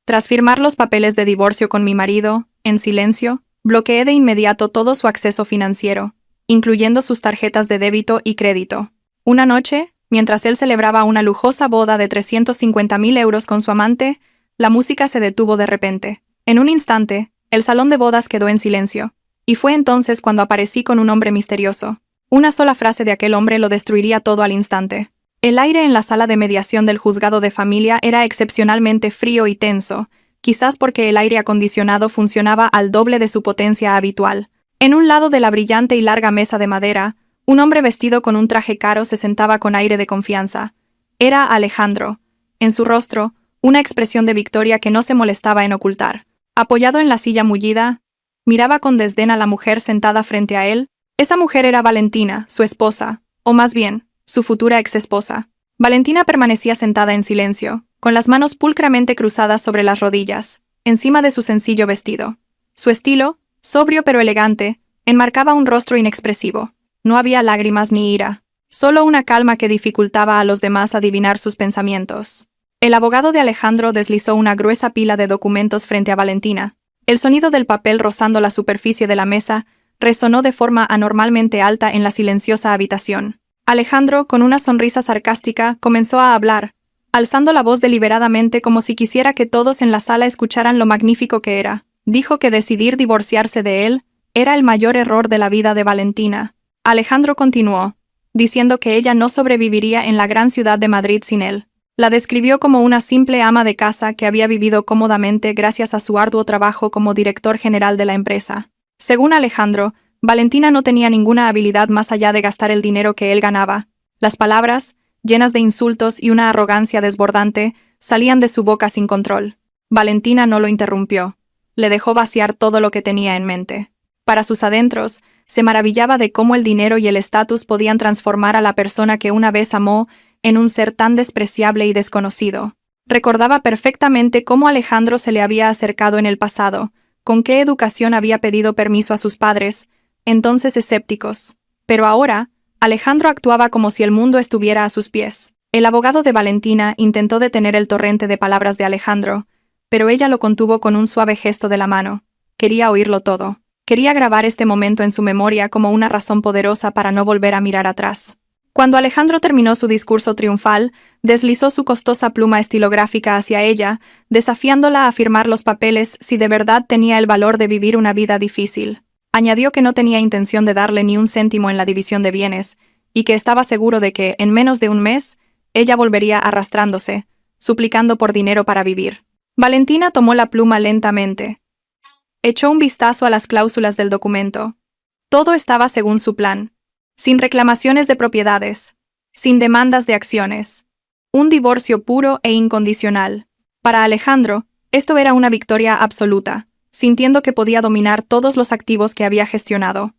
Tras firmar los papeles de divorcio con mi marido, en silencio, bloqueé de inmediato todo su acceso financiero, incluyendo sus tarjetas de débito y crédito. Una noche, mientras él celebraba una lujosa boda de 350.000 euros con su amante, la música se detuvo de repente. En un instante, el salón de bodas quedó en silencio, y fue entonces cuando aparecí con un hombre misterioso. Una sola frase de aquel hombre lo destruiría todo al instante. El aire en la sala de mediación del juzgado de familia era excepcionalmente frío y tenso, quizás porque el aire acondicionado funcionaba al doble de su potencia habitual. En un lado de la brillante y larga mesa de madera, un hombre vestido con un traje caro se sentaba con aire de confianza. Era Alejandro. En su rostro, una expresión de victoria que no se molestaba en ocultar. Apoyado en la silla mullida, miraba con desdén a la mujer sentada frente a él. Esa mujer era Valentina, su esposa, o más bien, su futura exesposa. Valentina permanecía sentada en silencio, con las manos pulcramente cruzadas sobre las rodillas, encima de su sencillo vestido. Su estilo, sobrio pero elegante, enmarcaba un rostro inexpresivo. No había lágrimas ni ira, solo una calma que dificultaba a los demás adivinar sus pensamientos. El abogado de Alejandro deslizó una gruesa pila de documentos frente a Valentina. El sonido del papel rozando la superficie de la mesa resonó de forma anormalmente alta en la silenciosa habitación. Alejandro, con una sonrisa sarcástica, comenzó a hablar, alzando la voz deliberadamente como si quisiera que todos en la sala escucharan lo magnífico que era. Dijo que decidir divorciarse de él era el mayor error de la vida de Valentina. Alejandro continuó, diciendo que ella no sobreviviría en la gran ciudad de Madrid sin él. La describió como una simple ama de casa que había vivido cómodamente gracias a su arduo trabajo como director general de la empresa. Según Alejandro, Valentina no tenía ninguna habilidad más allá de gastar el dinero que él ganaba. Las palabras, llenas de insultos y una arrogancia desbordante, salían de su boca sin control. Valentina no lo interrumpió. Le dejó vaciar todo lo que tenía en mente. Para sus adentros, se maravillaba de cómo el dinero y el estatus podían transformar a la persona que una vez amó en un ser tan despreciable y desconocido. Recordaba perfectamente cómo Alejandro se le había acercado en el pasado, con qué educación había pedido permiso a sus padres, entonces escépticos. Pero ahora, Alejandro actuaba como si el mundo estuviera a sus pies. El abogado de Valentina intentó detener el torrente de palabras de Alejandro, pero ella lo contuvo con un suave gesto de la mano. Quería oírlo todo. Quería grabar este momento en su memoria como una razón poderosa para no volver a mirar atrás. Cuando Alejandro terminó su discurso triunfal, deslizó su costosa pluma estilográfica hacia ella, desafiándola a firmar los papeles si de verdad tenía el valor de vivir una vida difícil. Añadió que no tenía intención de darle ni un céntimo en la división de bienes, y que estaba seguro de que, en menos de un mes, ella volvería arrastrándose, suplicando por dinero para vivir. Valentina tomó la pluma lentamente. Echó un vistazo a las cláusulas del documento. Todo estaba según su plan. Sin reclamaciones de propiedades, sin demandas de acciones. Un divorcio puro e incondicional. Para Alejandro, esto era una victoria absoluta, sintiendo que podía dominar todos los activos que había gestionado.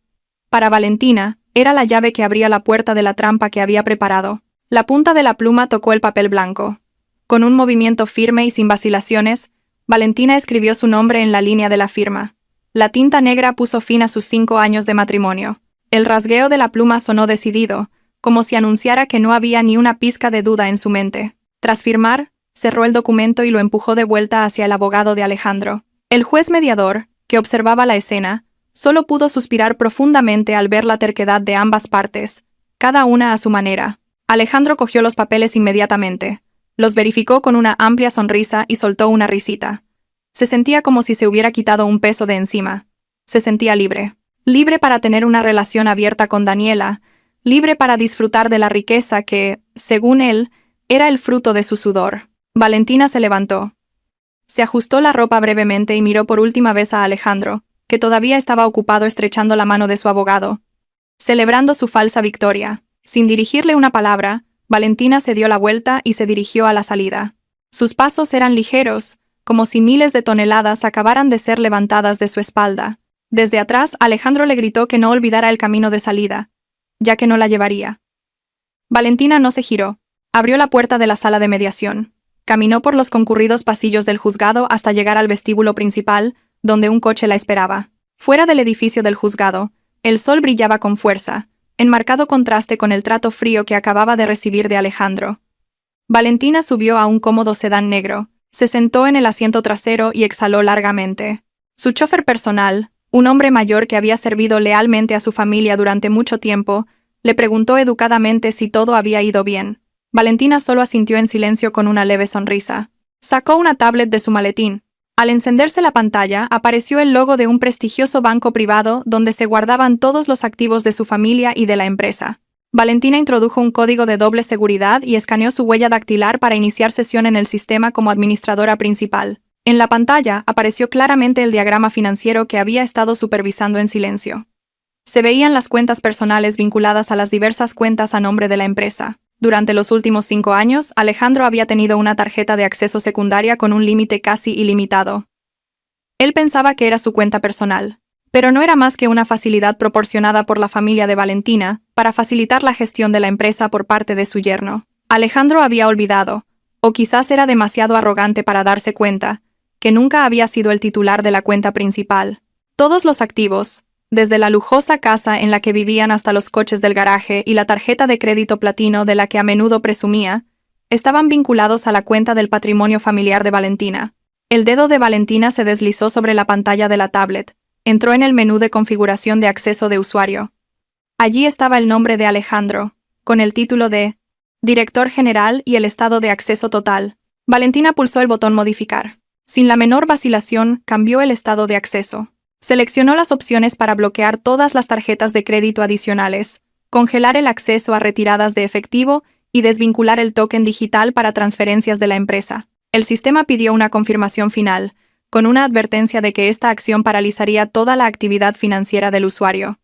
Para Valentina, era la llave que abría la puerta de la trampa que había preparado. La punta de la pluma tocó el papel blanco. Con un movimiento firme y sin vacilaciones, Valentina escribió su nombre en la línea de la firma. La tinta negra puso fin a sus 5 años de matrimonio. El rasgueo de la pluma sonó decidido, como si anunciara que no había ni una pizca de duda en su mente. Tras firmar, cerró el documento y lo empujó de vuelta hacia el abogado de Alejandro. El juez mediador, que observaba la escena, solo pudo suspirar profundamente al ver la terquedad de ambas partes, cada una a su manera. Alejandro cogió los papeles inmediatamente, los verificó con una amplia sonrisa y soltó una risita. Se sentía como si se hubiera quitado un peso de encima. Se sentía libre. Libre para tener una relación abierta con Daniela, libre para disfrutar de la riqueza que, según él, era el fruto de su sudor. Valentina se levantó. Se ajustó la ropa brevemente y miró por última vez a Alejandro, que todavía estaba ocupado estrechando la mano de su abogado, celebrando su falsa victoria. Sin dirigirle una palabra, Valentina se dio la vuelta y se dirigió a la salida. Sus pasos eran ligeros, como si miles de toneladas acabaran de ser levantadas de su espalda. Desde atrás, Alejandro le gritó que no olvidara el camino de salida, ya que no la llevaría. Valentina no se giró. Abrió la puerta de la sala de mediación. Caminó por los concurridos pasillos del juzgado hasta llegar al vestíbulo principal, donde un coche la esperaba. Fuera del edificio del juzgado, el sol brillaba con fuerza, en marcado contraste con el trato frío que acababa de recibir de Alejandro. Valentina subió a un cómodo sedán negro, Se sentó en el asiento trasero y exhaló largamente. Su chofer personal, un hombre mayor que había servido lealmente a su familia durante mucho tiempo, le preguntó educadamente si todo había ido bien. Valentina solo asintió en silencio con una leve sonrisa. Sacó una tablet de su maletín. Al encenderse la pantalla, apareció el logo de un prestigioso banco privado donde se guardaban todos los activos de su familia y de la empresa. Valentina introdujo un código de doble seguridad y escaneó su huella dactilar para iniciar sesión en el sistema como administradora principal. En la pantalla apareció claramente el diagrama financiero que había estado supervisando en silencio. Se veían las cuentas personales vinculadas a las diversas cuentas a nombre de la empresa. Durante los últimos 5 años, Alejandro había tenido una tarjeta de acceso secundaria con un límite casi ilimitado. Él pensaba que era su cuenta personal, pero no era más que una facilidad proporcionada por la familia de Valentina para facilitar la gestión de la empresa por parte de su yerno. Alejandro había olvidado, o quizás era demasiado arrogante para darse cuenta, que nunca había sido el titular de la cuenta principal. Todos los activos, desde la lujosa casa en la que vivían hasta los coches del garaje y la tarjeta de crédito platino de la que a menudo presumía, estaban vinculados a la cuenta del patrimonio familiar de Valentina. El dedo de Valentina se deslizó sobre la pantalla de la tablet, entró en el menú de configuración de acceso de usuario. Allí estaba el nombre de Alejandro, con el título de Director General y el estado de acceso total. Valentina pulsó el botón Modificar. Sin la menor vacilación, cambió el estado de acceso. Seleccionó las opciones para bloquear todas las tarjetas de crédito adicionales, congelar el acceso a retiradas de efectivo y desvincular el token digital para transferencias de la empresa. El sistema pidió una confirmación final, con una advertencia de que esta acción paralizaría toda la actividad financiera del usuario.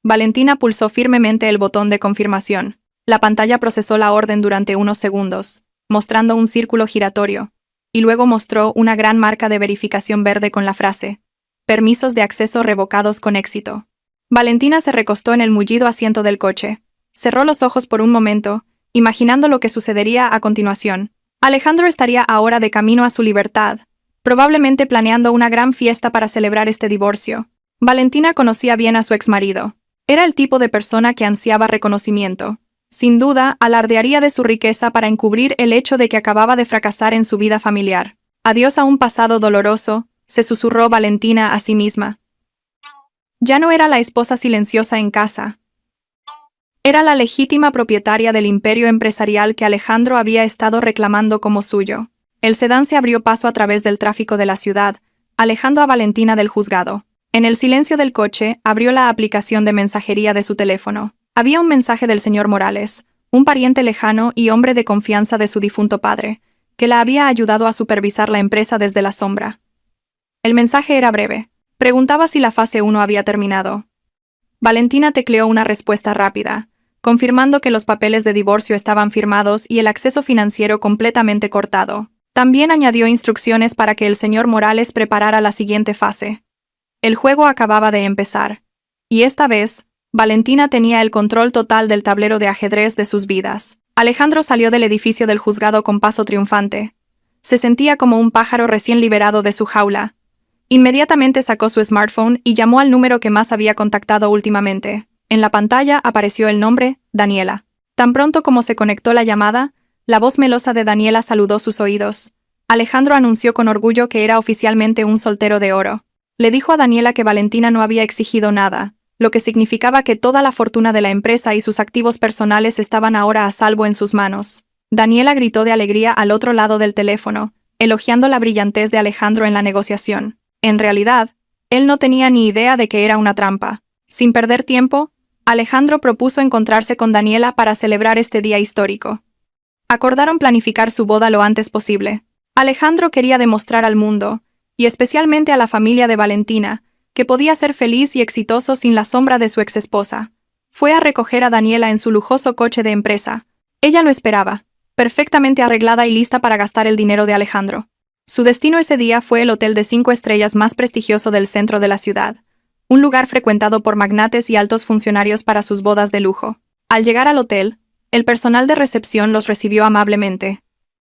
Valentina pulsó firmemente el botón de confirmación. La pantalla procesó la orden durante unos segundos, mostrando un círculo giratorio, y luego mostró una gran marca de verificación verde con la frase «Permisos de acceso revocados con éxito». Valentina se recostó en el mullido asiento del coche. Cerró los ojos por un momento, imaginando lo que sucedería a continuación. Alejandro estaría ahora de camino a su libertad, probablemente planeando una gran fiesta para celebrar este divorcio. Valentina conocía bien a su exmarido. Era el tipo de persona que ansiaba reconocimiento. Sin duda, alardearía de su riqueza para encubrir el hecho de que acababa de fracasar en su vida familiar. Adiós a un pasado doloroso, se susurró Valentina a sí misma. Ya no era la esposa silenciosa en casa. Era la legítima propietaria del imperio empresarial que Alejandro había estado reclamando como suyo. El sedán se abrió paso a través del tráfico de la ciudad, alejando a Valentina del juzgado. En el silencio del coche, abrió la aplicación de mensajería de su teléfono. Había un mensaje del señor Morales, un pariente lejano y hombre de confianza de su difunto padre, que la había ayudado a supervisar la empresa desde la sombra. El mensaje era breve. Preguntaba si la fase 1 había terminado. Valentina tecleó una respuesta rápida, confirmando que los papeles de divorcio estaban firmados y el acceso financiero completamente cortado. También añadió instrucciones para que el señor Morales preparara la siguiente fase. El juego acababa de empezar, y esta vez, Valentina tenía el control total del tablero de ajedrez de sus vidas. Alejandro salió del edificio del juzgado con paso triunfante. Se sentía como un pájaro recién liberado de su jaula. Inmediatamente sacó su smartphone y llamó al número que más había contactado últimamente. En la pantalla apareció el nombre, Daniela. Tan pronto como se conectó la llamada, la voz melosa de Daniela saludó sus oídos. Alejandro anunció con orgullo que era oficialmente un soltero de oro. Le dijo a Daniela que Valentina no había exigido nada, lo que significaba que toda la fortuna de la empresa y sus activos personales estaban ahora a salvo en sus manos. Daniela gritó de alegría al otro lado del teléfono, elogiando la brillantez de Alejandro en la negociación. En realidad, él no tenía ni idea de que era una trampa. Sin perder tiempo, Alejandro propuso encontrarse con Daniela para celebrar este día histórico. Acordaron planificar su boda lo antes posible. Alejandro quería demostrar al mundo, y especialmente a la familia de Valentina, que podía ser feliz y exitoso sin la sombra de su exesposa. Fue a recoger a Daniela en su lujoso coche de empresa. Ella lo esperaba, perfectamente arreglada y lista para gastar el dinero de Alejandro. Su destino ese día fue el hotel de 5 estrellas más prestigioso del centro de la ciudad, un lugar frecuentado por magnates y altos funcionarios para sus bodas de lujo. Al llegar al hotel, el personal de recepción los recibió amablemente.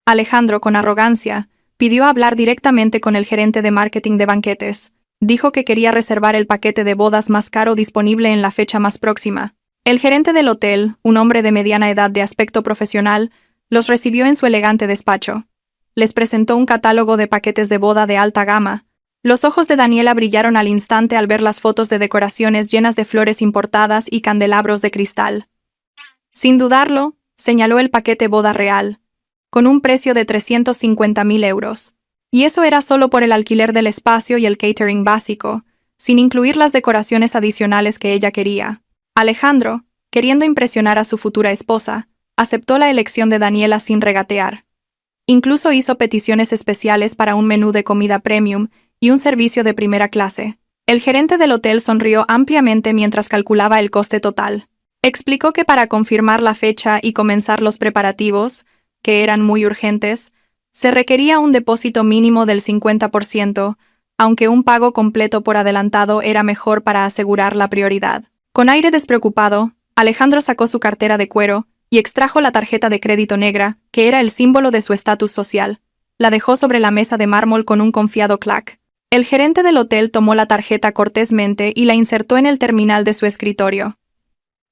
Alejandro, con arrogancia, pidió hablar directamente con el gerente de marketing de banquetes. Dijo que quería reservar el paquete de bodas más caro disponible en la fecha más próxima. El gerente del hotel, un hombre de mediana edad de aspecto profesional, los recibió en su elegante despacho. les presentó un catálogo de paquetes de boda de alta gama. Los ojos de Daniela brillaron al instante al ver las fotos de decoraciones llenas de flores importadas y candelabros de cristal. Sin dudarlo, señaló el paquete boda real, con un precio de 350.000 euros. Y eso era solo por el alquiler del espacio y el catering básico, sin incluir las decoraciones adicionales que ella quería. Alejandro, queriendo impresionar a su futura esposa, aceptó la elección de Daniela sin regatear. Incluso hizo peticiones especiales para un menú de comida premium y un servicio de primera clase. El gerente del hotel sonrió ampliamente mientras calculaba el coste total. Explicó que para confirmar la fecha y comenzar los preparativos, que eran muy urgentes, se requería un depósito mínimo del 50%, aunque un pago completo por adelantado era mejor para asegurar la prioridad. Con aire despreocupado, Alejandro sacó su cartera de cuero y extrajo la tarjeta de crédito negra, que era el símbolo de su estatus social. La dejó sobre la mesa de mármol con un confiado clac. El gerente del hotel tomó la tarjeta cortésmente y la insertó en el terminal de su escritorio.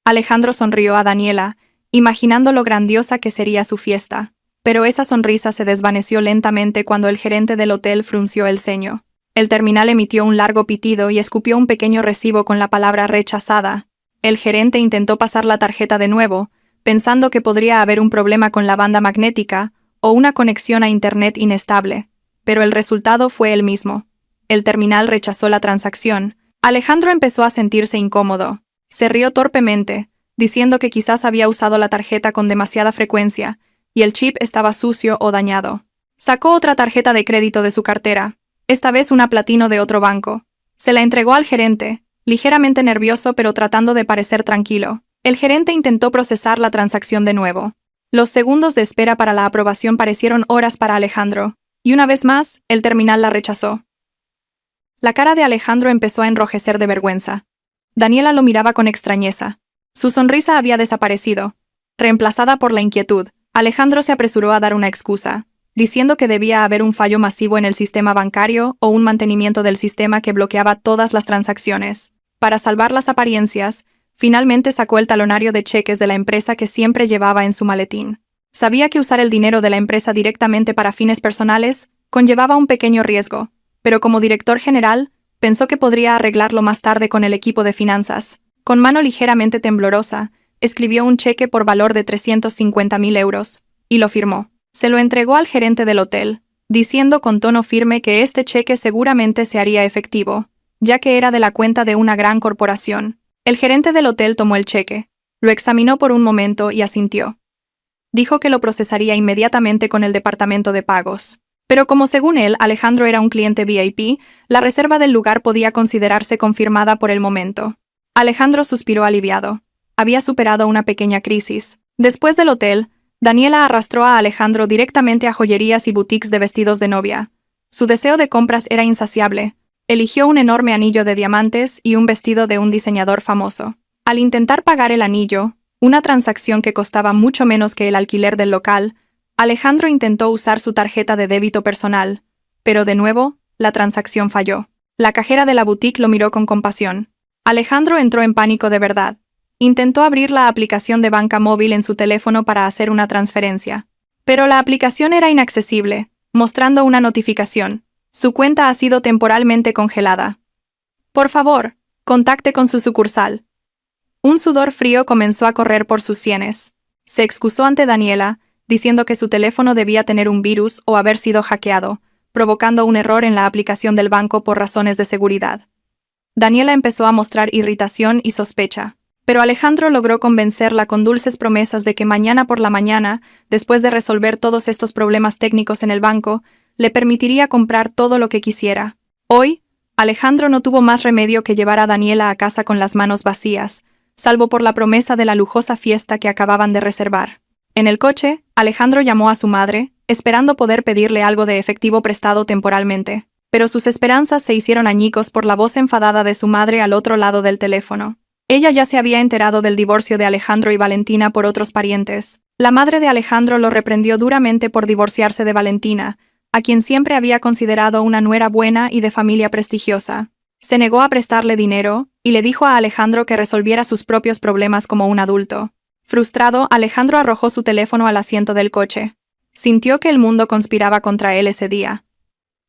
Alejandro sonrió a Daniela, imaginando lo grandiosa que sería su fiesta, pero esa sonrisa se desvaneció lentamente cuando el gerente del hotel frunció el ceño. El terminal emitió un largo pitido y escupió un pequeño recibo con la palabra rechazada. El gerente intentó pasar la tarjeta de nuevo, pensando que podría haber un problema con la banda magnética o una conexión a Internet inestable, pero el resultado fue el mismo. El terminal rechazó la transacción. Alejandro empezó a sentirse incómodo. Se rió torpemente, diciendo que quizás había usado la tarjeta con demasiada frecuencia y el chip estaba sucio o dañado. Sacó otra tarjeta de crédito de su cartera, esta vez una platino de otro banco. Se la entregó al gerente, ligeramente nervioso pero tratando de parecer tranquilo. El gerente intentó procesar la transacción de nuevo. Los segundos de espera para la aprobación parecieron horas para Alejandro, y una vez más, el terminal la rechazó. La cara de Alejandro empezó a enrojecer de vergüenza. Daniela lo miraba con extrañeza. Su sonrisa había desaparecido. Reemplazada por la inquietud, Alejandro se apresuró a dar una excusa, diciendo que debía haber un fallo masivo en el sistema bancario o un mantenimiento del sistema que bloqueaba todas las transacciones. Para salvar las apariencias, finalmente sacó el talonario de cheques de la empresa que siempre llevaba en su maletín. Sabía que usar el dinero de la empresa directamente para fines personales conllevaba un pequeño riesgo, pero como director general, pensó que podría arreglarlo más tarde con el equipo de finanzas. Con mano ligeramente temblorosa, escribió un cheque por valor de 350.000 euros, y lo firmó. Se lo entregó al gerente del hotel, diciendo con tono firme que este cheque seguramente se haría efectivo, ya que era de la cuenta de una gran corporación. El gerente del hotel tomó el cheque, lo examinó por un momento y asintió. Dijo que lo procesaría inmediatamente con el departamento de pagos. Pero como según él, Alejandro era un cliente VIP, la reserva del lugar podía considerarse confirmada por el momento. Alejandro suspiró aliviado. Había superado una pequeña crisis. Después del hotel, Daniela arrastró a Alejandro directamente a joyerías y boutiques de vestidos de novia. Su deseo de compras era insaciable. Eligió un enorme anillo de diamantes y un vestido de un diseñador famoso. Al intentar pagar el anillo, una transacción que costaba mucho menos que el alquiler del local, Alejandro intentó usar su tarjeta de débito personal, pero de nuevo, la transacción falló. La cajera de la boutique lo miró con compasión. Alejandro entró en pánico de verdad. Intentó abrir la aplicación de banca móvil en su teléfono para hacer una transferencia, pero la aplicación era inaccesible, mostrando una notificación. Su cuenta ha sido temporalmente congelada. Por favor, contacte con su sucursal. Un sudor frío comenzó a correr por sus sienes. Se excusó ante Daniela, diciendo que su teléfono debía tener un virus o haber sido hackeado, provocando un error en la aplicación del banco por razones de seguridad. Daniela empezó a mostrar irritación y sospecha, pero Alejandro logró convencerla con dulces promesas de que mañana por la mañana, después de resolver todos estos problemas técnicos en el banco, le permitiría comprar todo lo que quisiera. Hoy, Alejandro no tuvo más remedio que llevar a Daniela a casa con las manos vacías, salvo por la promesa de la lujosa fiesta que acababan de reservar. En el coche, Alejandro llamó a su madre, esperando poder pedirle algo de efectivo prestado temporalmente, pero sus esperanzas se hicieron añicos por la voz enfadada de su madre al otro lado del teléfono. Ella ya se había enterado del divorcio de Alejandro y Valentina por otros parientes. La madre de Alejandro lo reprendió duramente por divorciarse de Valentina, a quien siempre había considerado una nuera buena y de familia prestigiosa. Se negó a prestarle dinero, y le dijo a Alejandro que resolviera sus propios problemas como un adulto. Frustrado, Alejandro arrojó su teléfono al asiento del coche. Sintió que el mundo conspiraba contra él ese día.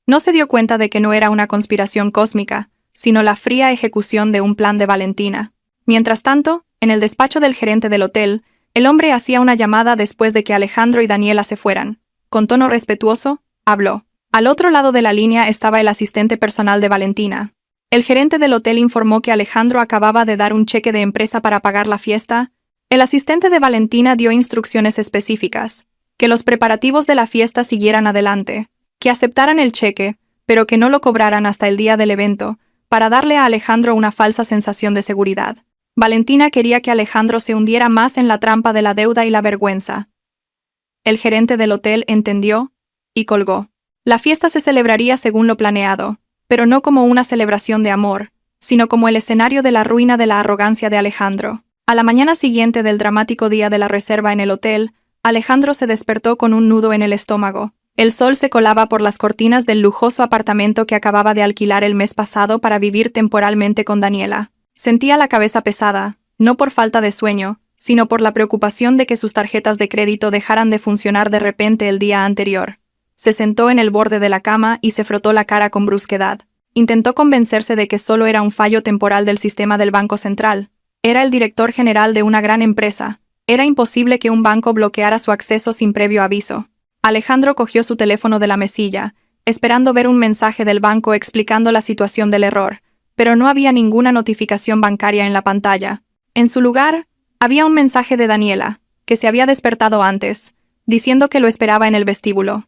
No se dio cuenta de que no era una conspiración cósmica, sino la fría ejecución de un plan de Valentina. Mientras tanto, en el despacho del gerente del hotel, el hombre hacía una llamada después de que Alejandro y Daniela se fueran. Con tono respetuoso, habló. Al otro lado de la línea estaba el asistente personal de Valentina. El gerente del hotel informó que Alejandro acababa de dar un cheque de empresa para pagar la fiesta. El asistente de Valentina dio instrucciones específicas: que los preparativos de la fiesta siguieran adelante, que aceptaran el cheque, pero que no lo cobraran hasta el día del evento, para darle a Alejandro una falsa sensación de seguridad. Valentina quería que Alejandro se hundiera más en la trampa de la deuda y la vergüenza. El gerente del hotel entendió y colgó. La fiesta se celebraría según lo planeado, pero no como una celebración de amor, sino como el escenario de la ruina de la arrogancia de Alejandro. A la mañana siguiente del dramático día de la reserva en el hotel, Alejandro se despertó con un nudo en el estómago. El sol se colaba por las cortinas del lujoso apartamento que acababa de alquilar el mes pasado para vivir temporalmente con Daniela. Sentía la cabeza pesada, no por falta de sueño, sino por la preocupación de que sus tarjetas de crédito dejaran de funcionar de repente el día anterior. Se sentó en el borde de la cama y se frotó la cara con brusquedad. Intentó convencerse de que solo era un fallo temporal del sistema del Banco Central. Era el director general de una gran empresa. Era imposible que un banco bloqueara su acceso sin previo aviso. Alejandro cogió su teléfono de la mesilla, esperando ver un mensaje del banco explicando la situación del error, pero no había ninguna notificación bancaria en la pantalla. En su lugar, había un mensaje de Daniela, que se había despertado antes, diciendo que lo esperaba en el vestíbulo.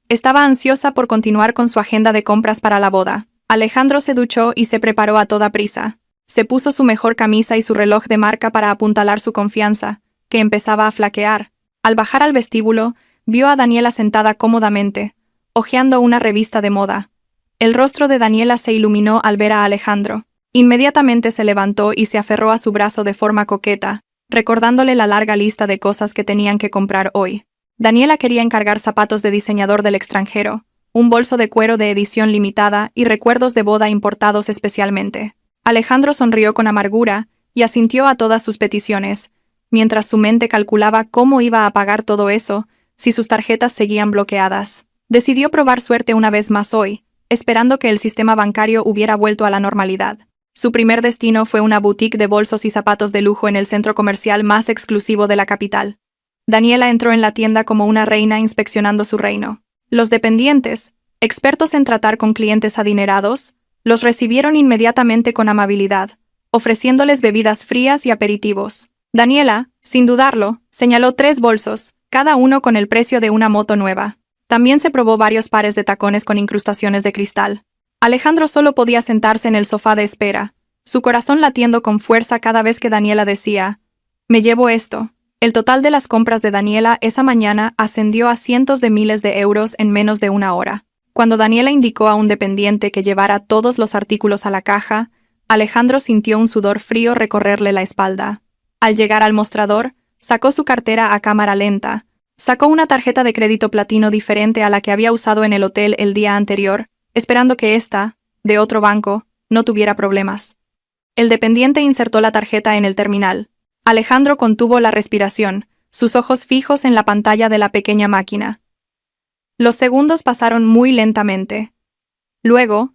Estaba ansiosa por continuar con su agenda de compras para la boda. Alejandro se duchó y se preparó a toda prisa. Se puso su mejor camisa y su reloj de marca para apuntalar su confianza, que empezaba a flaquear. Al bajar al vestíbulo, vio a Daniela sentada cómodamente, hojeando una revista de moda. El rostro de Daniela se iluminó al ver a Alejandro. Inmediatamente se levantó y se aferró a su brazo de forma coqueta, recordándole la larga lista de cosas que tenían que comprar hoy. Daniela quería encargar zapatos de diseñador del extranjero, un bolso de cuero de edición limitada y recuerdos de boda importados especialmente. Alejandro sonrió con amargura y asintió a todas sus peticiones, mientras su mente calculaba cómo iba a pagar todo eso si sus tarjetas seguían bloqueadas. Decidió probar suerte una vez más hoy, esperando que el sistema bancario hubiera vuelto a la normalidad. Su primer destino fue una boutique de bolsos y zapatos de lujo en el centro comercial más exclusivo de la capital. Daniela entró en la tienda como una reina inspeccionando su reino. Los dependientes, expertos en tratar con clientes adinerados, los recibieron inmediatamente con amabilidad, ofreciéndoles bebidas frías y aperitivos. Daniela, sin dudarlo, señaló 3 bolsos, cada uno con el precio de una moto nueva. También se probó varios pares de tacones con incrustaciones de cristal. Alejandro solo podía sentarse en el sofá de espera, su corazón latiendo con fuerza cada vez que Daniela decía: «Me llevo esto». El total de las compras de Daniela esa mañana ascendió a cientos de miles de euros en menos de una hora. Cuando Daniela indicó a un dependiente que llevara todos los artículos a la caja, Alejandro sintió un sudor frío recorrerle la espalda. Al llegar al mostrador, sacó su cartera a cámara lenta, sacó una tarjeta de crédito platino diferente a la que había usado en el hotel el día anterior, esperando que ésta, de otro banco, no tuviera problemas. El dependiente insertó la tarjeta en el terminal. Alejandro contuvo la respiración, sus ojos fijos en la pantalla de la pequeña máquina. Los segundos pasaron muy lentamente. Luego,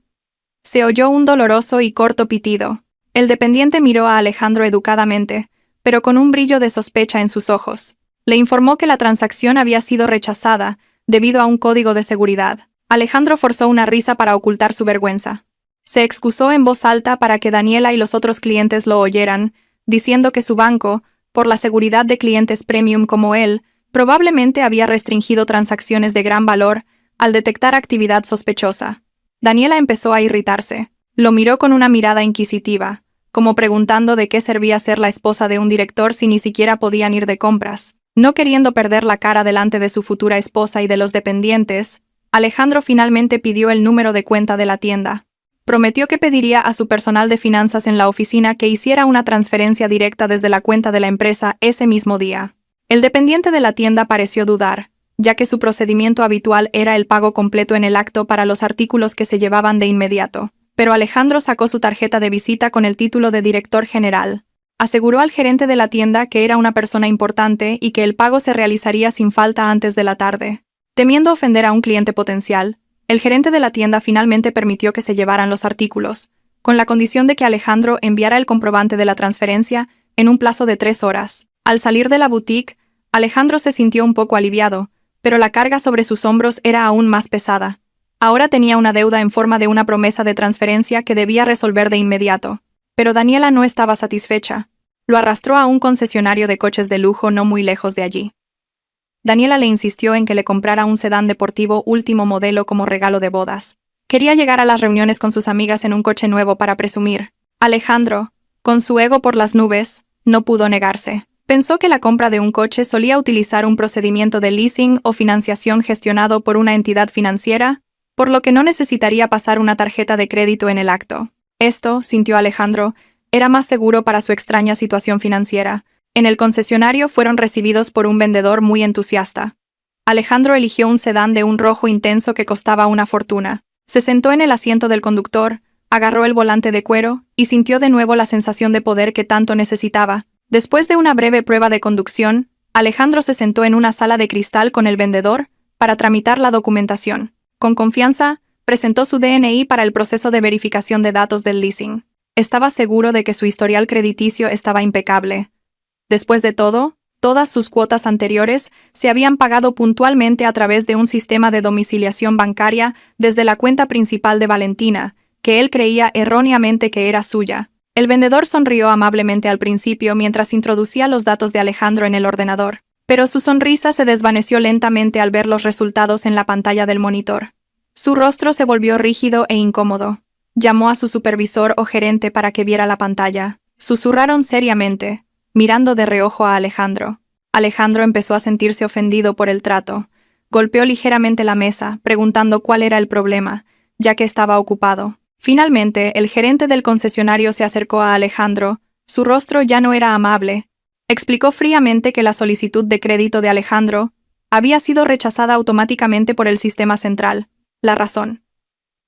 se oyó un doloroso y corto pitido. El dependiente miró a Alejandro educadamente, pero con un brillo de sospecha en sus ojos. Le informó que la transacción había sido rechazada, debido a un código de seguridad. Alejandro forzó una risa para ocultar su vergüenza. Se excusó en voz alta para que Daniela y los otros clientes lo oyeran, diciendo que su banco, por la seguridad de clientes premium como él, probablemente había restringido transacciones de gran valor al detectar actividad sospechosa. Daniela empezó a irritarse. Lo miró con una mirada inquisitiva, como preguntando de qué servía ser la esposa de un director si ni siquiera podían ir de compras. No queriendo perder la cara delante de su futura esposa y de los dependientes, Alejandro finalmente pidió el número de cuenta de la tienda. Prometió que pediría a su personal de finanzas en la oficina que hiciera una transferencia directa desde la cuenta de la empresa ese mismo día. El dependiente de la tienda pareció dudar, ya que su procedimiento habitual era el pago completo en el acto para los artículos que se llevaban de inmediato. Pero Alejandro sacó su tarjeta de visita con el título de director general. Aseguró al gerente de la tienda que era una persona importante y que el pago se realizaría sin falta antes de la tarde. Temiendo ofender a un cliente potencial, el gerente de la tienda finalmente permitió que se llevaran los artículos, con la condición de que Alejandro enviara el comprobante de la transferencia en un plazo de 3 horas. Al salir de la boutique, Alejandro se sintió un poco aliviado, pero la carga sobre sus hombros era aún más pesada. Ahora tenía una deuda en forma de una promesa de transferencia que debía resolver de inmediato. Pero Daniela no estaba satisfecha. Lo arrastró a un concesionario de coches de lujo no muy lejos de allí. Daniela le insistió en que le comprara un sedán deportivo último modelo como regalo de bodas. Quería llegar a las reuniones con sus amigas en un coche nuevo para presumir. Alejandro, con su ego por las nubes, no pudo negarse. Pensó que la compra de un coche solía utilizar un procedimiento de leasing o financiación gestionado por una entidad financiera, por lo que no necesitaría pasar una tarjeta de crédito en el acto. Esto, sintió Alejandro, era más seguro para su extraña situación financiera. En el concesionario fueron recibidos por un vendedor muy entusiasta. Alejandro eligió un sedán de un rojo intenso que costaba una fortuna. Se sentó en el asiento del conductor, agarró el volante de cuero y sintió de nuevo la sensación de poder que tanto necesitaba. Después de una breve prueba de conducción, Alejandro se sentó en una sala de cristal con el vendedor para tramitar la documentación. Con confianza, presentó su DNI para el proceso de verificación de datos del leasing. Estaba seguro de que su historial crediticio estaba impecable. Después de todo, todas sus cuotas anteriores se habían pagado puntualmente a través de un sistema de domiciliación bancaria desde la cuenta principal de Valentina, que él creía erróneamente que era suya. El vendedor sonrió amablemente al principio mientras introducía los datos de Alejandro en el ordenador, pero su sonrisa se desvaneció lentamente al ver los resultados en la pantalla del monitor. Su rostro se volvió rígido e incómodo. Llamó a su supervisor o gerente para que viera la pantalla. Susurraron seriamente, mirando de reojo a Alejandro. Alejandro empezó a sentirse ofendido por el trato. Golpeó ligeramente la mesa, preguntando cuál era el problema, ya que estaba ocupado. Finalmente, el gerente del concesionario se acercó a Alejandro. Su rostro ya no era amable. Explicó fríamente que la solicitud de crédito de Alejandro había sido rechazada automáticamente por el sistema central. La razón.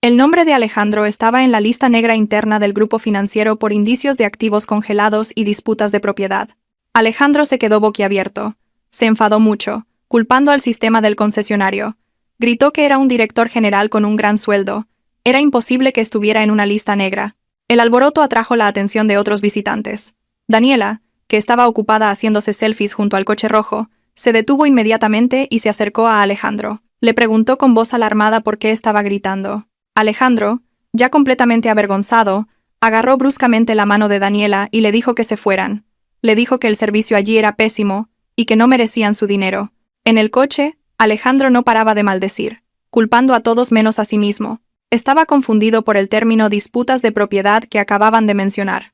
El nombre de Alejandro estaba en la lista negra interna del grupo financiero por indicios de activos congelados y disputas de propiedad. Alejandro se quedó boquiabierto. Se enfadó mucho, culpando al sistema del concesionario. Gritó que era un director general con un gran sueldo. Era imposible que estuviera en una lista negra. El alboroto atrajo la atención de otros visitantes. Daniela, que estaba ocupada haciéndose selfies junto al coche rojo, se detuvo inmediatamente y se acercó a Alejandro. Le preguntó con voz alarmada por qué estaba gritando. Alejandro, ya completamente avergonzado, agarró bruscamente la mano de Daniela y le dijo que se fueran. Le dijo que el servicio allí era pésimo y que no merecían su dinero. En el coche, Alejandro no paraba de maldecir, culpando a todos menos a sí mismo. Estaba confundido por el término disputas de propiedad que acababan de mencionar.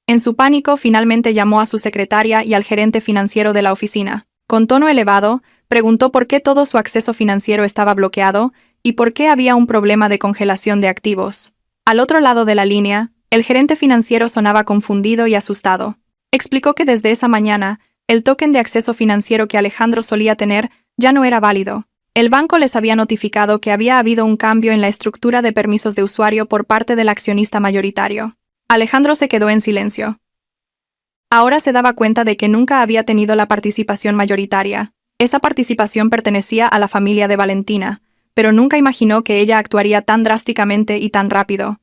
En su pánico, finalmente llamó a su secretaria y al gerente financiero de la oficina. Con tono elevado, preguntó por qué todo su acceso financiero estaba bloqueado y por qué había un problema de congelación de activos. Al otro lado de la línea, el gerente financiero sonaba confundido y asustado. Explicó que desde esa mañana, el token de acceso financiero que Alejandro solía tener ya no era válido. El banco les había notificado que había habido un cambio en la estructura de permisos de usuario por parte del accionista mayoritario. Alejandro se quedó en silencio. Ahora se daba cuenta de que nunca había tenido la participación mayoritaria. Esa participación pertenecía a la familia de Valentina, pero nunca imaginó que ella actuaría tan drásticamente y tan rápido.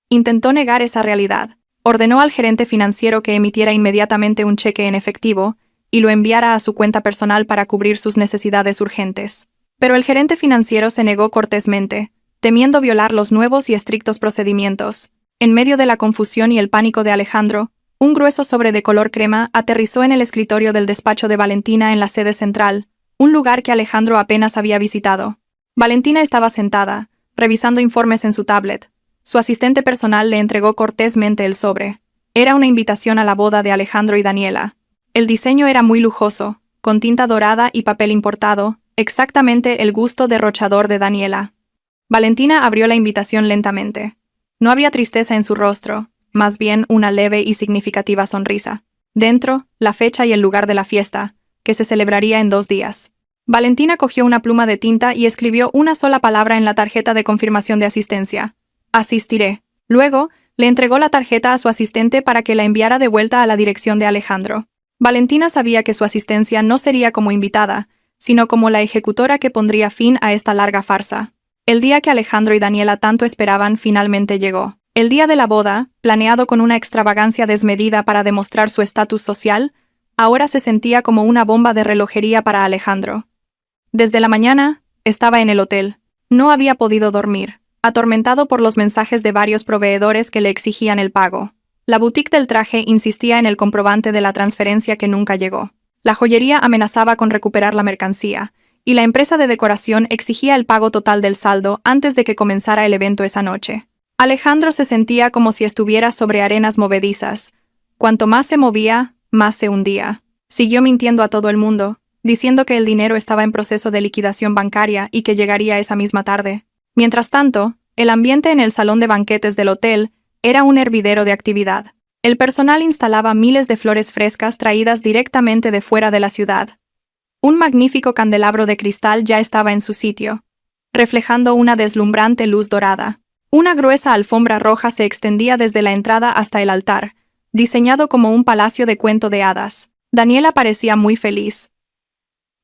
Intentó negar esa realidad. Ordenó al gerente financiero que emitiera inmediatamente un cheque en efectivo y lo enviara a su cuenta personal para cubrir sus necesidades urgentes. Pero el gerente financiero se negó cortésmente, temiendo violar los nuevos y estrictos procedimientos. En medio de la confusión y el pánico de Alejandro, un grueso sobre de color crema aterrizó en el escritorio del despacho de Valentina en la sede central, un lugar que Alejandro apenas había visitado. Valentina estaba sentada, revisando informes en su tablet. Su asistente personal le entregó cortésmente el sobre. Era una invitación a la boda de Alejandro y Daniela. El diseño era muy lujoso, con tinta dorada y papel importado, exactamente el gusto derrochador de Daniela. Valentina abrió la invitación lentamente. No había tristeza en su rostro, más bien una leve y significativa sonrisa. Dentro, la fecha y el lugar de la fiesta, que se celebraría en 2 días. Valentina cogió una pluma de tinta y escribió una sola palabra en la tarjeta de confirmación de asistencia. Asistiré. Luego, le entregó la tarjeta a su asistente para que la enviara de vuelta a la dirección de Alejandro. Valentina sabía que su asistencia no sería como invitada, sino como la ejecutora que pondría fin a esta larga farsa. El día que Alejandro y Daniela tanto esperaban finalmente llegó. El día de la boda, planeado con una extravagancia desmedida para demostrar su estatus social, ahora se sentía como una bomba de relojería para Alejandro. Desde la mañana, estaba en el hotel. No había podido dormir, atormentado por los mensajes de varios proveedores que le exigían el pago. La boutique del traje insistía en el comprobante de la transferencia que nunca llegó. La joyería amenazaba con recuperar la mercancía, y la empresa de decoración exigía el pago total del saldo antes de que comenzara el evento esa noche. Alejandro se sentía como si estuviera sobre arenas movedizas. Cuanto más se movía, más se hundía. Siguió mintiendo a todo el mundo, diciendo que el dinero estaba en proceso de liquidación bancaria y que llegaría esa misma tarde. Mientras tanto, el ambiente en el salón de banquetes del hotel era un hervidero de actividad. El personal instalaba miles de flores frescas traídas directamente de fuera de la ciudad. Un magnífico candelabro de cristal ya estaba en su sitio, reflejando una deslumbrante luz dorada. Una gruesa alfombra roja se extendía desde la entrada hasta el altar, diseñado como un palacio de cuento de hadas. Daniela parecía muy feliz.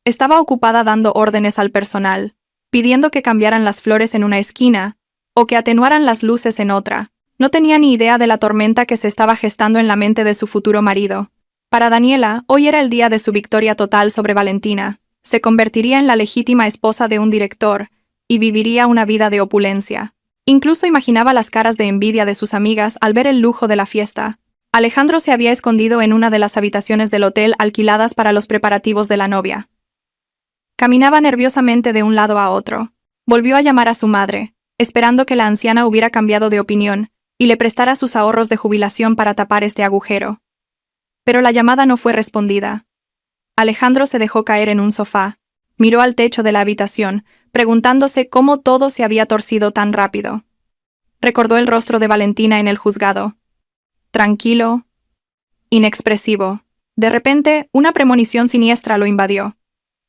Estaba ocupada dando órdenes al personal, pidiendo que cambiaran las flores en una esquina, o que atenuaran las luces en otra. No tenía ni idea de la tormenta que se estaba gestando en la mente de su futuro marido. Para Daniela, hoy era el día de su victoria total sobre Valentina. Se convertiría en la legítima esposa de un director, y viviría una vida de opulencia. Incluso imaginaba las caras de envidia de sus amigas al ver el lujo de la fiesta. Alejandro se había escondido en una de las habitaciones del hotel alquiladas para los preparativos de la novia. Caminaba nerviosamente de un lado a otro. Volvió a llamar a su madre, esperando que la anciana hubiera cambiado de opinión y le prestara sus ahorros de jubilación para tapar este agujero. Pero la llamada no fue respondida. Alejandro se dejó caer en un sofá, miró al techo de la habitación, preguntándose cómo todo se había torcido tan rápido. Recordó el rostro de Valentina en el juzgado. Tranquilo, inexpresivo. De repente, una premonición siniestra lo invadió.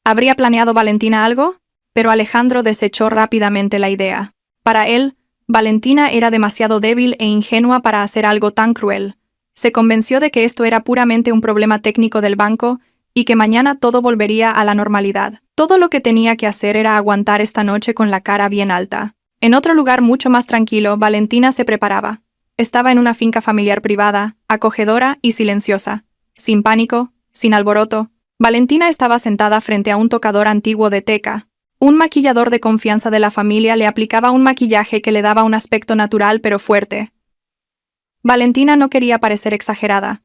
¿Habría planeado Valentina algo? Pero Alejandro desechó rápidamente la idea. Para él, Valentina era demasiado débil e ingenua para hacer algo tan cruel. Se convenció de que esto era puramente un problema técnico del banco y que mañana todo volvería a la normalidad. Todo lo que tenía que hacer era aguantar esta noche con la cara bien alta. En otro lugar mucho más tranquilo, Valentina se preparaba. Estaba en una finca familiar privada, acogedora y silenciosa. Sin pánico, sin alboroto. Valentina estaba sentada frente a un tocador antiguo de teca. Un maquillador de confianza de la familia le aplicaba un maquillaje que le daba un aspecto natural pero fuerte. Valentina no quería parecer exagerada.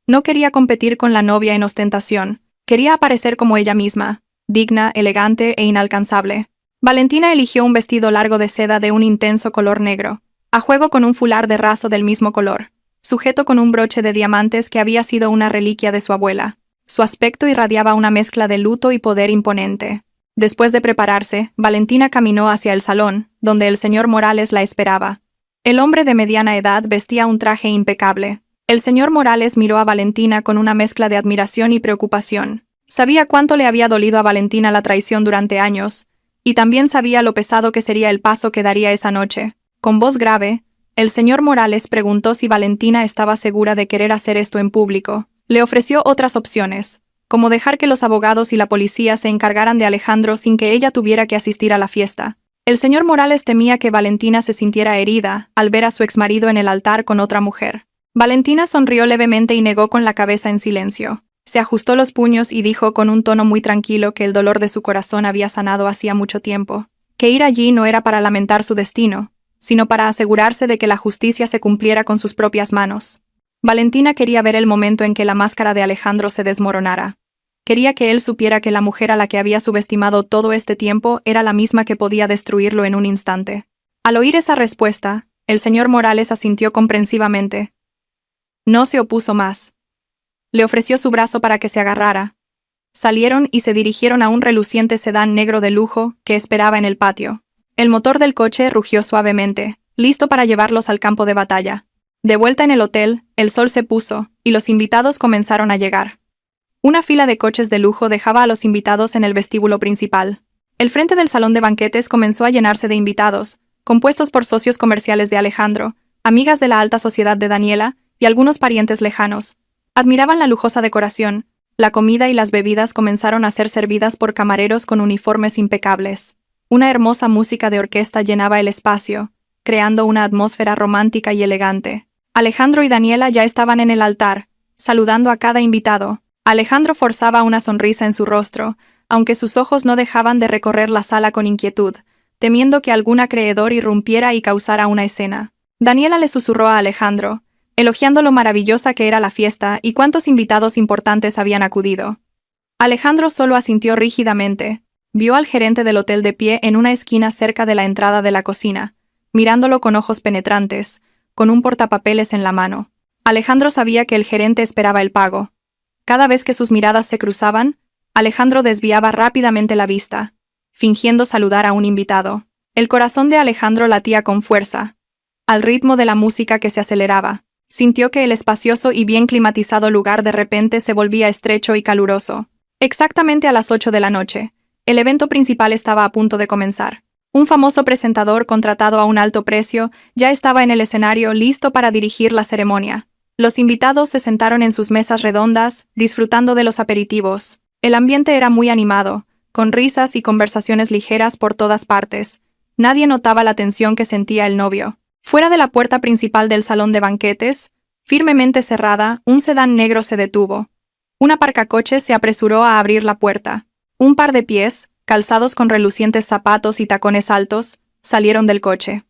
No quería competir con la novia en ostentación. Quería aparecer como ella misma, digna, elegante e inalcanzable. Valentina eligió un vestido largo de seda de un intenso color negro, a juego con un fular de raso del mismo color, sujeto con un broche de diamantes que había sido una reliquia de su abuela. Su aspecto irradiaba una mezcla de luto y poder imponente. Después de prepararse, Valentina caminó hacia el salón, donde el señor Morales la esperaba. El hombre de mediana edad vestía un traje impecable. El señor Morales miró a Valentina con una mezcla de admiración y preocupación. Sabía cuánto le había dolido a Valentina la traición durante años, y también sabía lo pesado que sería el paso que daría esa noche. Con voz grave, el señor Morales preguntó si Valentina estaba segura de querer hacer esto en público. Le ofreció otras opciones, como dejar que los abogados y la policía se encargaran de Alejandro sin que ella tuviera que asistir a la fiesta. El señor Morales temía que Valentina se sintiera herida al ver a su exmarido en el altar con otra mujer. Valentina sonrió levemente y negó con la cabeza en silencio. Se ajustó los puños y dijo con un tono muy tranquilo que el dolor de su corazón había sanado hacía mucho tiempo, que ir allí no era para lamentar su destino, sino para asegurarse de que la justicia se cumpliera con sus propias manos. Valentina quería ver el momento en que la máscara de Alejandro se desmoronara. Quería que él supiera que la mujer a la que había subestimado todo este tiempo era la misma que podía destruirlo en un instante. Al oír esa respuesta, el señor Morales asintió comprensivamente. No se opuso más. Le ofreció su brazo para que se agarrara. Salieron y se dirigieron a un reluciente sedán negro de lujo que esperaba en el patio. El motor del coche rugió suavemente, listo para llevarlos al campo de batalla. De vuelta en el hotel, el sol se puso, y los invitados comenzaron a llegar. Una fila de coches de lujo dejaba a los invitados en el vestíbulo principal. El frente del salón de banquetes comenzó a llenarse de invitados, compuestos por socios comerciales de Alejandro, amigas de la alta sociedad de Daniela, y algunos parientes lejanos. Admiraban la lujosa decoración, La comida y las bebidas comenzaron a ser servidas por camareros con uniformes impecables. Una hermosa música de orquesta llenaba el espacio, creando una atmósfera romántica y elegante. Alejandro y Daniela ya estaban en el altar, saludando a cada invitado. Alejandro forzaba una sonrisa en su rostro, aunque sus ojos no dejaban de recorrer la sala con inquietud, temiendo que algún acreedor irrumpiera y causara una escena. Daniela le susurró a Alejandro, elogiando lo maravillosa que era la fiesta y cuántos invitados importantes habían acudido. Alejandro solo asintió rígidamente. Vio al gerente del hotel de pie en una esquina cerca de la entrada de la cocina, mirándolo con ojos penetrantes, con un portapapeles en la mano. Alejandro sabía que el gerente esperaba el pago. Cada vez que sus miradas se cruzaban, Alejandro desviaba rápidamente la vista, fingiendo saludar a un invitado. El corazón de Alejandro latía con fuerza, al ritmo de la música que se aceleraba. Sintió que el espacioso y bien climatizado lugar de repente se volvía estrecho y caluroso. Exactamente a las 8 de la noche, el evento principal estaba a punto de comenzar. Un famoso presentador contratado a un alto precio ya estaba en el escenario listo para dirigir la ceremonia. Los invitados se sentaron en sus mesas redondas, disfrutando de los aperitivos. El ambiente era muy animado, con risas y conversaciones ligeras por todas partes. Nadie notaba la tensión que sentía el novio. Fuera de la puerta principal del salón de banquetes, firmemente cerrada, un sedán negro se detuvo. Un aparcacoches se apresuró a abrir la puerta. Un par de pies, calzados con relucientes zapatos y tacones altos, salieron del coche.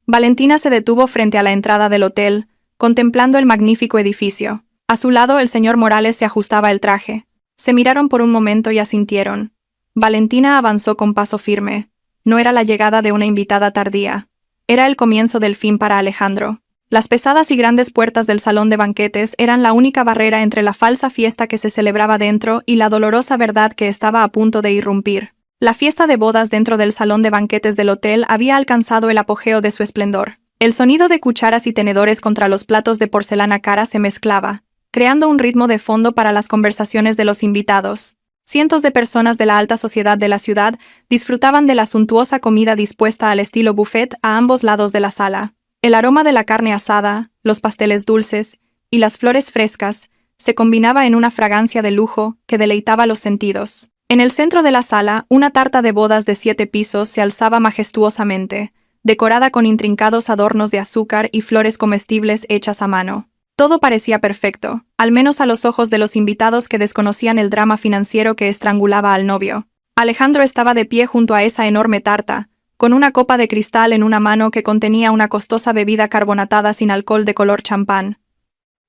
Valentina se detuvo frente a la entrada del hotel, contemplando el magnífico edificio. A su lado el señor Morales se ajustaba el traje. Se miraron por un momento y asintieron. Valentina avanzó con paso firme. No era la llegada de una invitada tardía. Era el comienzo del fin para Alejandro. Las pesadas y grandes puertas del salón de banquetes eran la única barrera entre la falsa fiesta que se celebraba dentro y la dolorosa verdad que estaba a punto de irrumpir. La fiesta de bodas dentro del salón de banquetes del hotel había alcanzado el apogeo de su esplendor. El sonido de cucharas y tenedores contra los platos de porcelana cara se mezclaba, creando un ritmo de fondo para las conversaciones de los invitados. Cientos de personas de la alta sociedad de la ciudad disfrutaban de la suntuosa comida dispuesta al estilo buffet a ambos lados de la sala. El aroma de la carne asada, los pasteles dulces y las flores frescas se combinaba en una fragancia de lujo que deleitaba los sentidos. En el centro de la sala, una tarta de bodas de 7 pisos se alzaba majestuosamente, decorada con intrincados adornos de azúcar y flores comestibles hechas a mano. Todo parecía perfecto, al menos a los ojos de los invitados que desconocían el drama financiero que estrangulaba al novio. Alejandro estaba de pie junto a esa enorme tarta, con una copa de cristal en una mano que contenía una costosa bebida carbonatada sin alcohol de color champán.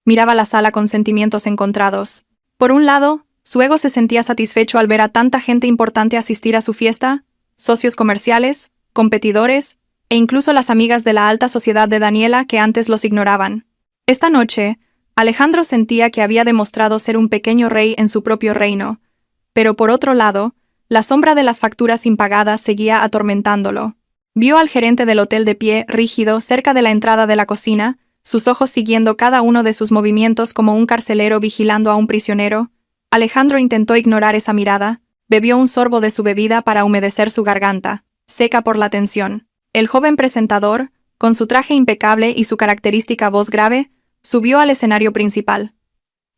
Miraba la sala con sentimientos encontrados. Por un lado, su ego se sentía satisfecho al ver a tanta gente importante asistir a su fiesta, socios comerciales, competidores, e incluso las amigas de la alta sociedad de Daniela que antes los ignoraban. Esta noche, Alejandro sentía que había demostrado ser un pequeño rey en su propio reino, pero por otro lado, la sombra de las facturas impagadas seguía atormentándolo. Vio al gerente del hotel de pie, rígido, cerca de la entrada de la cocina, sus ojos siguiendo cada uno de sus movimientos como un carcelero vigilando a un prisionero. Alejandro intentó ignorar esa mirada, bebió un sorbo de su bebida para humedecer su garganta, seca por la tensión. El joven presentador, con su traje impecable y su característica voz grave, subió al escenario principal.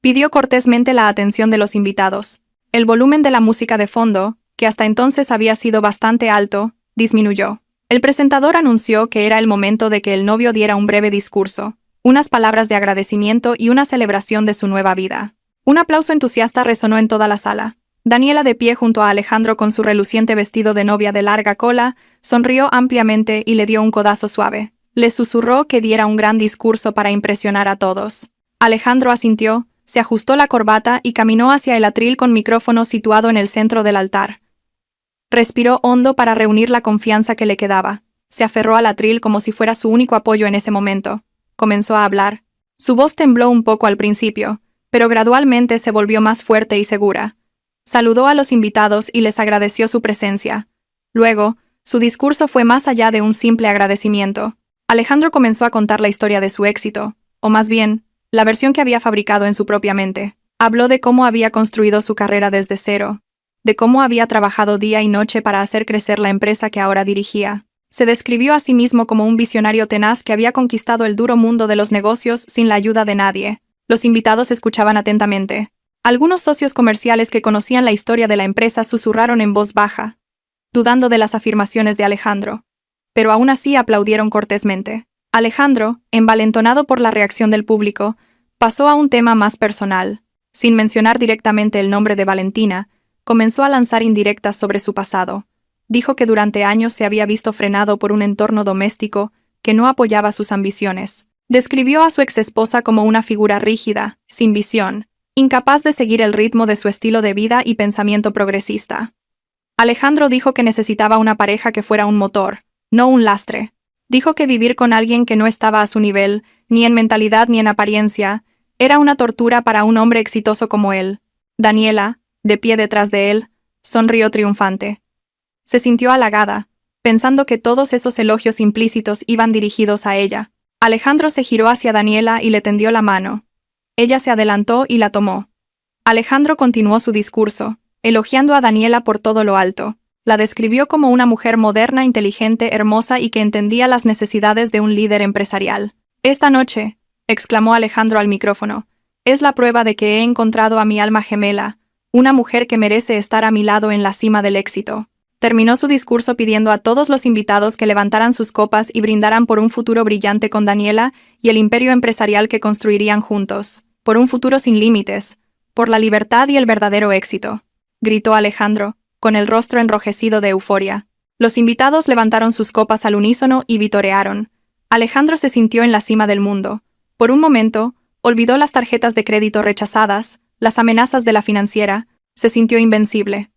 Pidió cortésmente la atención de los invitados. El volumen de la música de fondo, que hasta entonces había sido bastante alto, disminuyó. El presentador anunció que era el momento de que el novio diera un breve discurso, unas palabras de agradecimiento y una celebración de su nueva vida. Un aplauso entusiasta resonó en toda la sala. Daniela, de pie junto a Alejandro con su reluciente vestido de novia de larga cola, sonrió ampliamente y le dio un codazo suave. Le susurró que diera un gran discurso para impresionar a todos. Alejandro asintió, se ajustó la corbata y caminó hacia el atril con micrófono situado en el centro del altar. Respiró hondo para reunir la confianza que le quedaba. Se aferró al atril como si fuera su único apoyo en ese momento. Comenzó a hablar. Su voz tembló un poco al principio, pero gradualmente se volvió más fuerte y segura. Saludó a los invitados y les agradeció su presencia. Luego, su discurso fue más allá de un simple agradecimiento. Alejandro comenzó a contar la historia de su éxito, o más bien, la versión que había fabricado en su propia mente. Habló de cómo había construido su carrera desde cero, de cómo había trabajado día y noche para hacer crecer la empresa que ahora dirigía. Se describió a sí mismo como un visionario tenaz que había conquistado el duro mundo de los negocios sin la ayuda de nadie. Los invitados escuchaban atentamente. Algunos socios comerciales que conocían la historia de la empresa susurraron en voz baja, dudando de las afirmaciones de Alejandro, pero aún así aplaudieron cortésmente. Alejandro, envalentonado por la reacción del público, pasó a un tema más personal. Sin mencionar directamente el nombre de Valentina, comenzó a lanzar indirectas sobre su pasado. Dijo que durante años se había visto frenado por un entorno doméstico que no apoyaba sus ambiciones. Describió a su exesposa como una figura rígida, sin visión, incapaz de seguir el ritmo de su estilo de vida y pensamiento progresista. Alejandro dijo que necesitaba una pareja que fuera un motor, no un lastre. Dijo que vivir con alguien que no estaba a su nivel, ni en mentalidad ni en apariencia, era una tortura para un hombre exitoso como él. Daniela, de pie detrás de él, sonrió triunfante. Se sintió halagada, pensando que todos esos elogios implícitos iban dirigidos a ella. Alejandro se giró hacia Daniela y le tendió la mano. Ella se adelantó y la tomó. Alejandro continuó su discurso, elogiando a Daniela por todo lo alto. La describió como una mujer moderna, inteligente, hermosa y que entendía las necesidades de un líder empresarial. «Esta noche», exclamó Alejandro al micrófono, «es la prueba de que he encontrado a mi alma gemela, una mujer que merece estar a mi lado en la cima del éxito». Terminó su discurso pidiendo a todos los invitados que levantaran sus copas y brindaran por un futuro brillante con Daniela y el imperio empresarial que construirían juntos, por un futuro sin límites, por la libertad y el verdadero éxito, gritó Alejandro, con el rostro enrojecido de euforia. Los invitados levantaron sus copas al unísono y vitorearon. Alejandro se sintió en la cima del mundo. Por un momento, olvidó las tarjetas de crédito rechazadas, las amenazas de la financiera, se sintió invencible.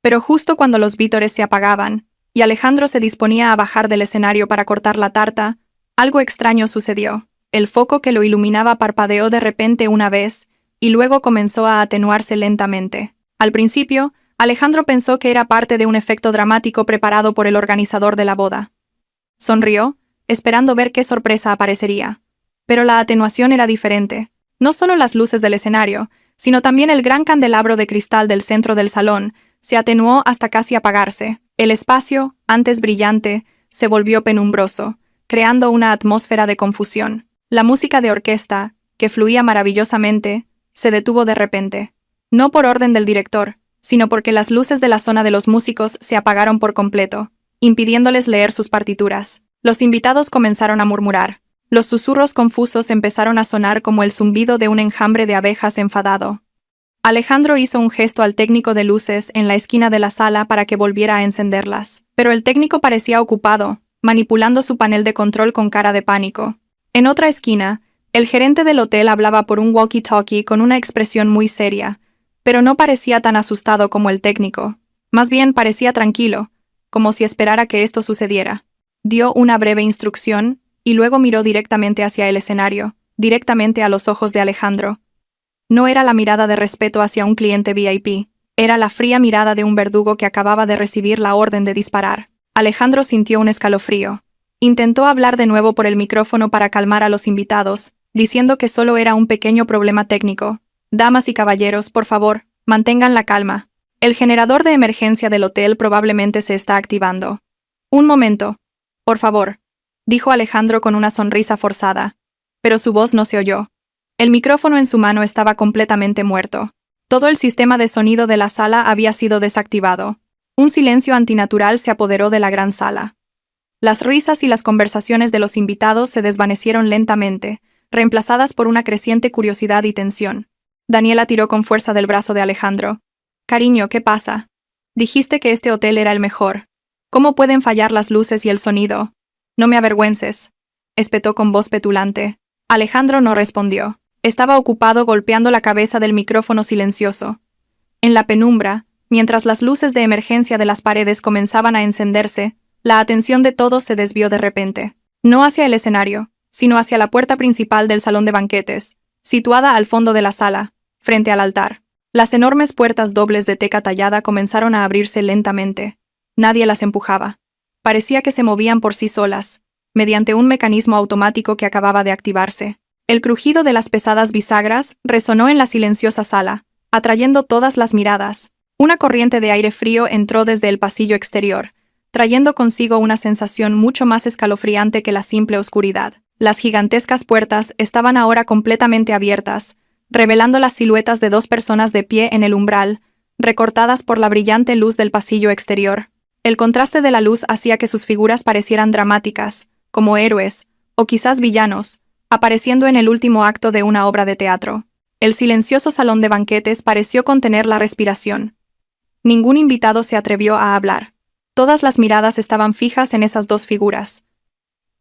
Pero justo cuando los vítores se apagaban, y Alejandro se disponía a bajar del escenario para cortar la tarta, algo extraño sucedió. El foco que lo iluminaba parpadeó de repente una vez, y luego comenzó a atenuarse lentamente. Al principio, Alejandro pensó que era parte de un efecto dramático preparado por el organizador de la boda. Sonrió, esperando ver qué sorpresa aparecería. Pero la atenuación era diferente. No solo las luces del escenario, sino también el gran candelabro de cristal del centro del salón, se atenuó hasta casi apagarse. El espacio, antes brillante, se volvió penumbroso, creando una atmósfera de confusión. La música de orquesta, que fluía maravillosamente, se detuvo de repente. No por orden del director, sino porque las luces de la zona de los músicos se apagaron por completo, impidiéndoles leer sus partituras. Los invitados comenzaron a murmurar. Los susurros confusos empezaron a sonar como el zumbido de un enjambre de abejas enfadado. Alejandro hizo un gesto al técnico de luces en la esquina de la sala para que volviera a encenderlas, pero el técnico parecía ocupado, manipulando su panel de control con cara de pánico. En otra esquina, el gerente del hotel hablaba por un walkie-talkie con una expresión muy seria, pero no parecía tan asustado como el técnico. Más bien parecía tranquilo, como si esperara que esto sucediera. Dio una breve instrucción, y luego miró directamente hacia el escenario, directamente a los ojos de Alejandro. No era la mirada de respeto hacia un cliente VIP, era la fría mirada de un verdugo que acababa de recibir la orden de disparar. Alejandro sintió un escalofrío. Intentó hablar de nuevo por el micrófono para calmar a los invitados, diciendo que solo era un pequeño problema técnico. «Damas y caballeros, por favor, mantengan la calma. El generador de emergencia del hotel probablemente se está activando. Un momento. Por favor», dijo Alejandro con una sonrisa forzada. Pero su voz no se oyó. El micrófono en su mano estaba completamente muerto. Todo el sistema de sonido de la sala había sido desactivado. Un silencio antinatural se apoderó de la gran sala. Las risas y las conversaciones de los invitados se desvanecieron lentamente, reemplazadas por una creciente curiosidad y tensión. Daniela tiró con fuerza del brazo de Alejandro. «Cariño, ¿qué pasa? Dijiste que este hotel era el mejor. ¿Cómo pueden fallar las luces y el sonido? No me avergüences», espetó con voz petulante. Alejandro no respondió. Estaba ocupado golpeando la cabeza del micrófono silencioso. En la penumbra, mientras las luces de emergencia de las paredes comenzaban a encenderse, la atención de todos se desvió de repente. No hacia el escenario, sino hacia la puerta principal del salón de banquetes, situada al fondo de la sala, frente al altar. Las enormes puertas dobles de teca tallada comenzaron a abrirse lentamente. Nadie las empujaba. Parecía que se movían por sí solas, mediante un mecanismo automático que acababa de activarse. El crujido de las pesadas bisagras resonó en la silenciosa sala, atrayendo todas las miradas. Una corriente de aire frío entró desde el pasillo exterior, trayendo consigo una sensación mucho más escalofriante que la simple oscuridad. Las gigantescas puertas estaban ahora completamente abiertas, revelando las siluetas de dos personas de pie en el umbral, recortadas por la brillante luz del pasillo exterior. El contraste de la luz hacía que sus figuras parecieran dramáticas, como héroes, o quizás villanos, apareciendo en el último acto de una obra de teatro. El silencioso salón de banquetes pareció contener la respiración. Ningún invitado se atrevió a hablar. Todas las miradas estaban fijas en esas dos figuras.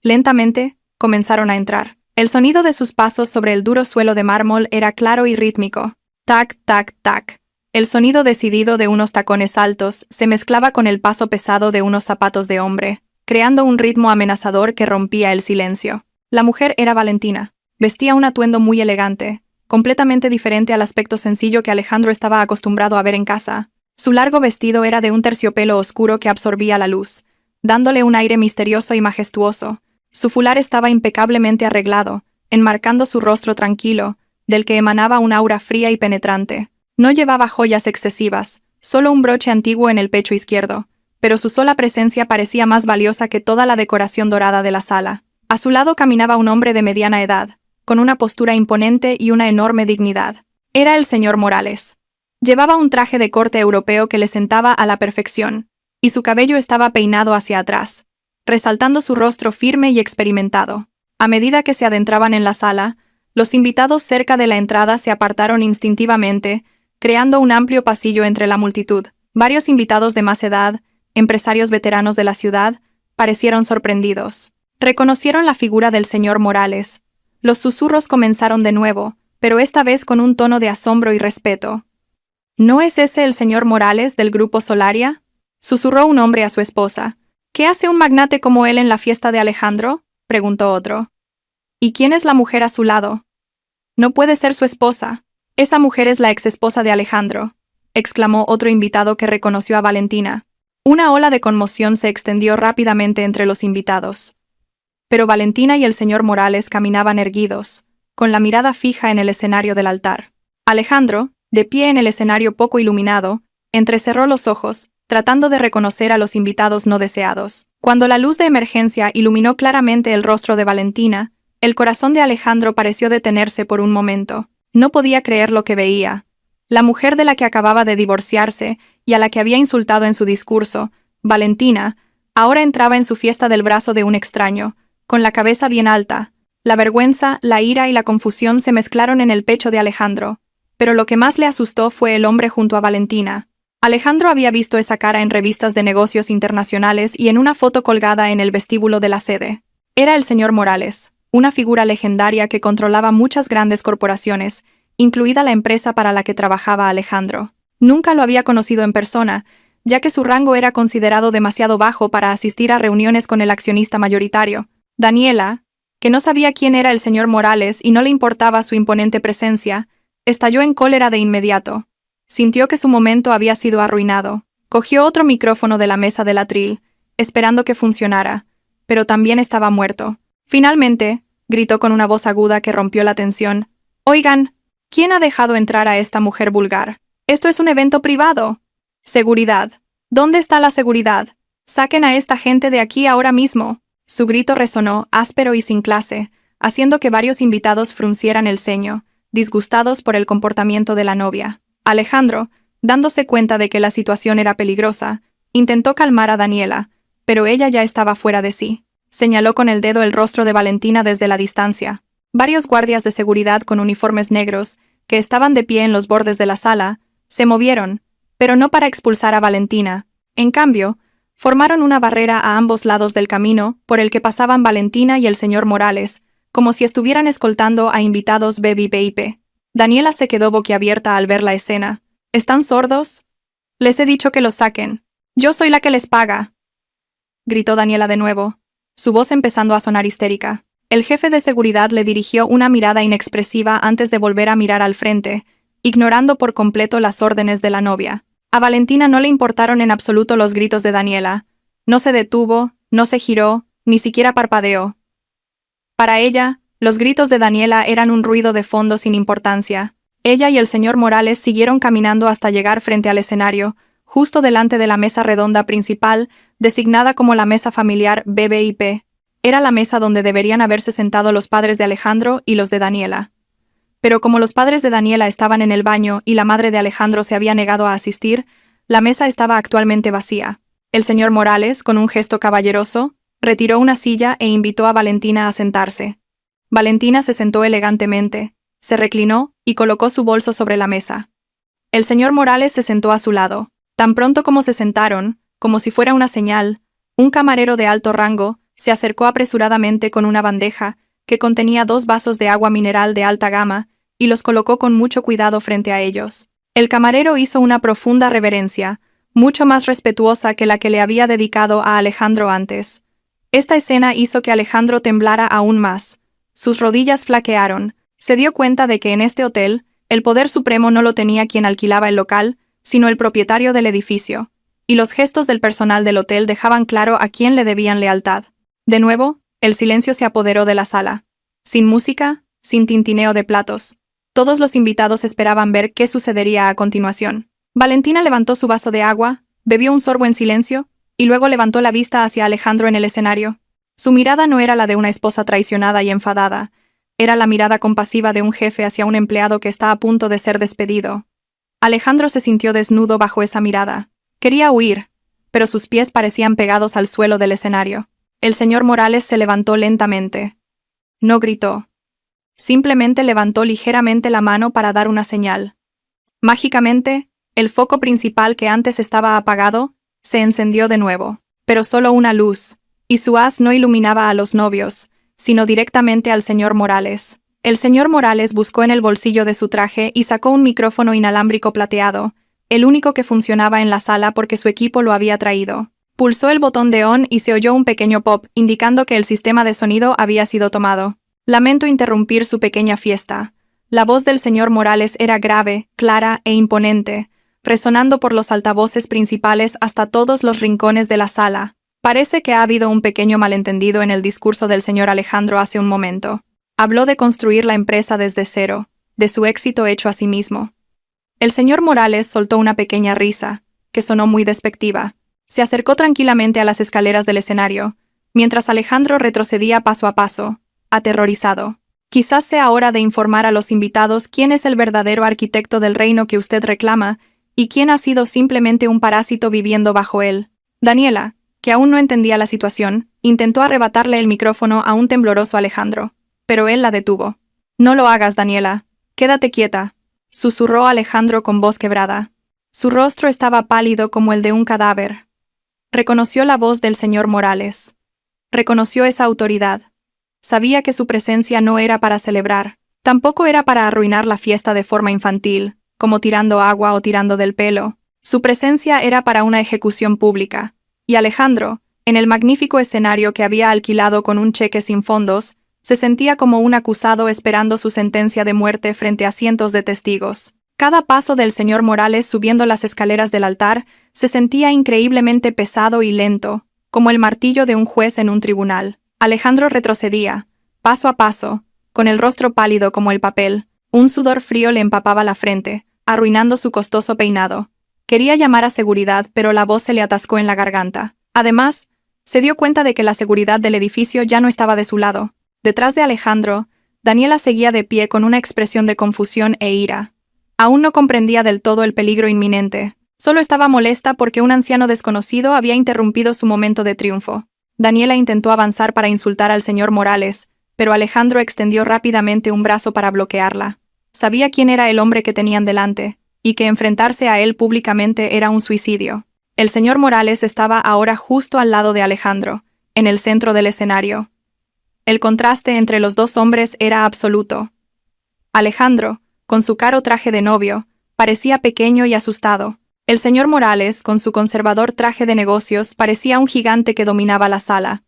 Lentamente, comenzaron a entrar. El sonido de sus pasos sobre el duro suelo de mármol era claro y rítmico. Tac, tac, tac. El sonido decidido de unos tacones altos se mezclaba con el paso pesado de unos zapatos de hombre, creando un ritmo amenazador que rompía el silencio. La mujer era Valentina. Vestía un atuendo muy elegante, completamente diferente al aspecto sencillo que Alejandro estaba acostumbrado a ver en casa. Su largo vestido era de un terciopelo oscuro que absorbía la luz, dándole un aire misterioso y majestuoso. Su fular estaba impecablemente arreglado, enmarcando su rostro tranquilo, del que emanaba un aura fría y penetrante. No llevaba joyas excesivas, solo un broche antiguo en el pecho izquierdo, pero su sola presencia parecía más valiosa que toda la decoración dorada de la sala. A su lado caminaba un hombre de mediana edad, con una postura imponente y una enorme dignidad. Era el señor Morales. Llevaba un traje de corte europeo que le sentaba a la perfección, y su cabello estaba peinado hacia atrás, resaltando su rostro firme y experimentado. A medida que se adentraban en la sala, los invitados cerca de la entrada se apartaron instintivamente, creando un amplio pasillo entre la multitud. Varios invitados de más edad, empresarios veteranos de la ciudad, parecieron sorprendidos. Reconocieron la figura del señor Morales. Los susurros comenzaron de nuevo, pero esta vez con un tono de asombro y respeto. ¿No es ese el señor Morales del Grupo Solaria?, susurró un hombre a su esposa. ¿Qué hace un magnate como él en la fiesta de Alejandro?, preguntó otro. ¿Y quién es la mujer a su lado? No puede ser su esposa. Esa mujer es la exesposa de Alejandro, exclamó otro invitado que reconoció a Valentina. Una ola de conmoción se extendió rápidamente entre los invitados. Pero Valentina y el señor Morales caminaban erguidos, con la mirada fija en el escenario del altar. Alejandro, de pie en el escenario poco iluminado, entrecerró los ojos, tratando de reconocer a los invitados no deseados. Cuando la luz de emergencia iluminó claramente el rostro de Valentina, el corazón de Alejandro pareció detenerse por un momento. No podía creer lo que veía. La mujer de la que acababa de divorciarse y a la que había insultado en su discurso, Valentina, ahora entraba en su fiesta del brazo de un extraño, con la cabeza bien alta. La vergüenza, la ira y la confusión se mezclaron en el pecho de Alejandro, pero lo que más le asustó fue el hombre junto a Valentina. Alejandro había visto esa cara en revistas de negocios internacionales y en una foto colgada en el vestíbulo de la sede. Era el señor Morales, una figura legendaria que controlaba muchas grandes corporaciones, incluida la empresa para la que trabajaba Alejandro. Nunca lo había conocido en persona, ya que su rango era considerado demasiado bajo para asistir a reuniones con el accionista mayoritario. Daniela, que no sabía quién era el señor Morales y no le importaba su imponente presencia, estalló en cólera de inmediato. Sintió que su momento había sido arruinado. Cogió otro micrófono de la mesa del atril, esperando que funcionara, pero también estaba muerto. Finalmente, gritó con una voz aguda que rompió la tensión. «Oigan, ¿quién ha dejado entrar a esta mujer vulgar? Esto es un evento privado». «Seguridad. ¿Dónde está la seguridad? Saquen a esta gente de aquí ahora mismo». Su grito resonó, áspero y sin clase, haciendo que varios invitados fruncieran el ceño, disgustados por el comportamiento de la novia. Alejandro, dándose cuenta de que la situación era peligrosa, intentó calmar a Daniela, pero ella ya estaba fuera de sí. Señaló con el dedo el rostro de Valentina desde la distancia. Varios guardias de seguridad con uniformes negros, que estaban de pie en los bordes de la sala, se movieron, pero no para expulsar a Valentina. En cambio, formaron una barrera a ambos lados del camino por el que pasaban Valentina y el señor Morales, como si estuvieran escoltando a invitados VIP. Daniela se quedó boquiabierta al ver la escena. ¿Están sordos? Les he dicho que los saquen. Yo soy la que les paga, gritó Daniela de nuevo, su voz empezando a sonar histérica. El jefe de seguridad le dirigió una mirada inexpresiva antes de volver a mirar al frente, ignorando por completo las órdenes de la novia. A Valentina no le importaron en absoluto los gritos de Daniela. No se detuvo, no se giró, ni siquiera parpadeó. Para ella, los gritos de Daniela eran un ruido de fondo sin importancia. Ella y el señor Morales siguieron caminando hasta llegar frente al escenario, justo delante de la mesa redonda principal, designada como la mesa familiar VIP. Era la mesa donde deberían haberse sentado los padres de Alejandro y los de Daniela. Pero como los padres de Daniela estaban en el baño y la madre de Alejandro se había negado a asistir, la mesa estaba actualmente vacía. El señor Morales, con un gesto caballeroso, retiró una silla e invitó a Valentina a sentarse. Valentina se sentó elegantemente, se reclinó y colocó su bolso sobre la mesa. El señor Morales se sentó a su lado. Tan pronto como se sentaron, como si fuera una señal, un camarero de alto rango se acercó apresuradamente con una bandeja que contenía 2 vasos de agua mineral de alta gama y los colocó con mucho cuidado frente a ellos. El camarero hizo una profunda reverencia, mucho más respetuosa que la que le había dedicado a Alejandro antes. Esta escena hizo que Alejandro temblara aún más. Sus rodillas flaquearon. Se dio cuenta de que en este hotel, el poder supremo no lo tenía quien alquilaba el local, sino el propietario del edificio, y los gestos del personal del hotel dejaban claro a quién le debían lealtad. De nuevo, el silencio se apoderó de la sala. Sin música, sin tintineo de platos. Todos los invitados esperaban ver qué sucedería a continuación. Valentina levantó su vaso de agua, bebió un sorbo en silencio, y luego levantó la vista hacia Alejandro en el escenario. Su mirada no era la de una esposa traicionada y enfadada, era la mirada compasiva de un jefe hacia un empleado que está a punto de ser despedido. Alejandro se sintió desnudo bajo esa mirada. Quería huir, pero sus pies parecían pegados al suelo del escenario. El señor Morales se levantó lentamente. No gritó. Simplemente levantó ligeramente la mano para dar una señal. Mágicamente, el foco principal que antes estaba apagado, se encendió de nuevo, pero solo una luz, y su haz no iluminaba a los novios, sino directamente al señor Morales. El señor Morales buscó en el bolsillo de su traje y sacó un micrófono inalámbrico plateado, el único que funcionaba en la sala porque su equipo lo había traído. Pulsó el botón de on y se oyó un pequeño pop, indicando que el sistema de sonido había sido tomado. Lamento interrumpir su pequeña fiesta. La voz del señor Morales era grave, clara e imponente, resonando por los altavoces principales hasta todos los rincones de la sala. Parece que ha habido un pequeño malentendido en el discurso del señor Alejandro hace un momento. Habló de construir la empresa desde cero, de su éxito hecho a sí mismo. El señor Morales soltó una pequeña risa, que sonó muy despectiva. Se acercó tranquilamente a las escaleras del escenario, mientras Alejandro retrocedía paso a paso, aterrorizado. Quizás sea hora de informar a los invitados quién es el verdadero arquitecto del reino que usted reclama y quién ha sido simplemente un parásito viviendo bajo él. Daniela, que aún no entendía la situación, intentó arrebatarle el micrófono a un tembloroso Alejandro, pero él la detuvo. No lo hagas, Daniela. Quédate quieta, susurró Alejandro con voz quebrada. Su rostro estaba pálido como el de un cadáver. Reconoció la voz del señor Morales. Reconoció esa autoridad. Sabía que su presencia no era para celebrar, tampoco era para arruinar la fiesta de forma infantil, como tirando agua o tirando del pelo. Su presencia era para una ejecución pública. Y Alejandro, en el magnífico escenario que había alquilado con un cheque sin fondos, se sentía como un acusado esperando su sentencia de muerte frente a cientos de testigos. Cada paso del señor Morales subiendo las escaleras del altar se sentía increíblemente pesado y lento, como el martillo de un juez en un tribunal. Alejandro retrocedía, paso a paso, con el rostro pálido como el papel. Un sudor frío le empapaba la frente, arruinando su costoso peinado. Quería llamar a seguridad, pero la voz se le atascó en la garganta. Además, se dio cuenta de que la seguridad del edificio ya no estaba de su lado. Detrás de Alejandro, Daniela seguía de pie con una expresión de confusión e ira. Aún no comprendía del todo el peligro inminente. Solo estaba molesta porque un anciano desconocido había interrumpido su momento de triunfo. Daniela intentó avanzar para insultar al señor Morales, pero Alejandro extendió rápidamente un brazo para bloquearla. Sabía quién era el hombre que tenían delante, y que enfrentarse a él públicamente era un suicidio. El señor Morales estaba ahora justo al lado de Alejandro, en el centro del escenario. El contraste entre los dos hombres era absoluto. Alejandro, con su caro traje de novio, parecía pequeño y asustado. El señor Morales, con su conservador traje de negocios, parecía un gigante que dominaba la sala.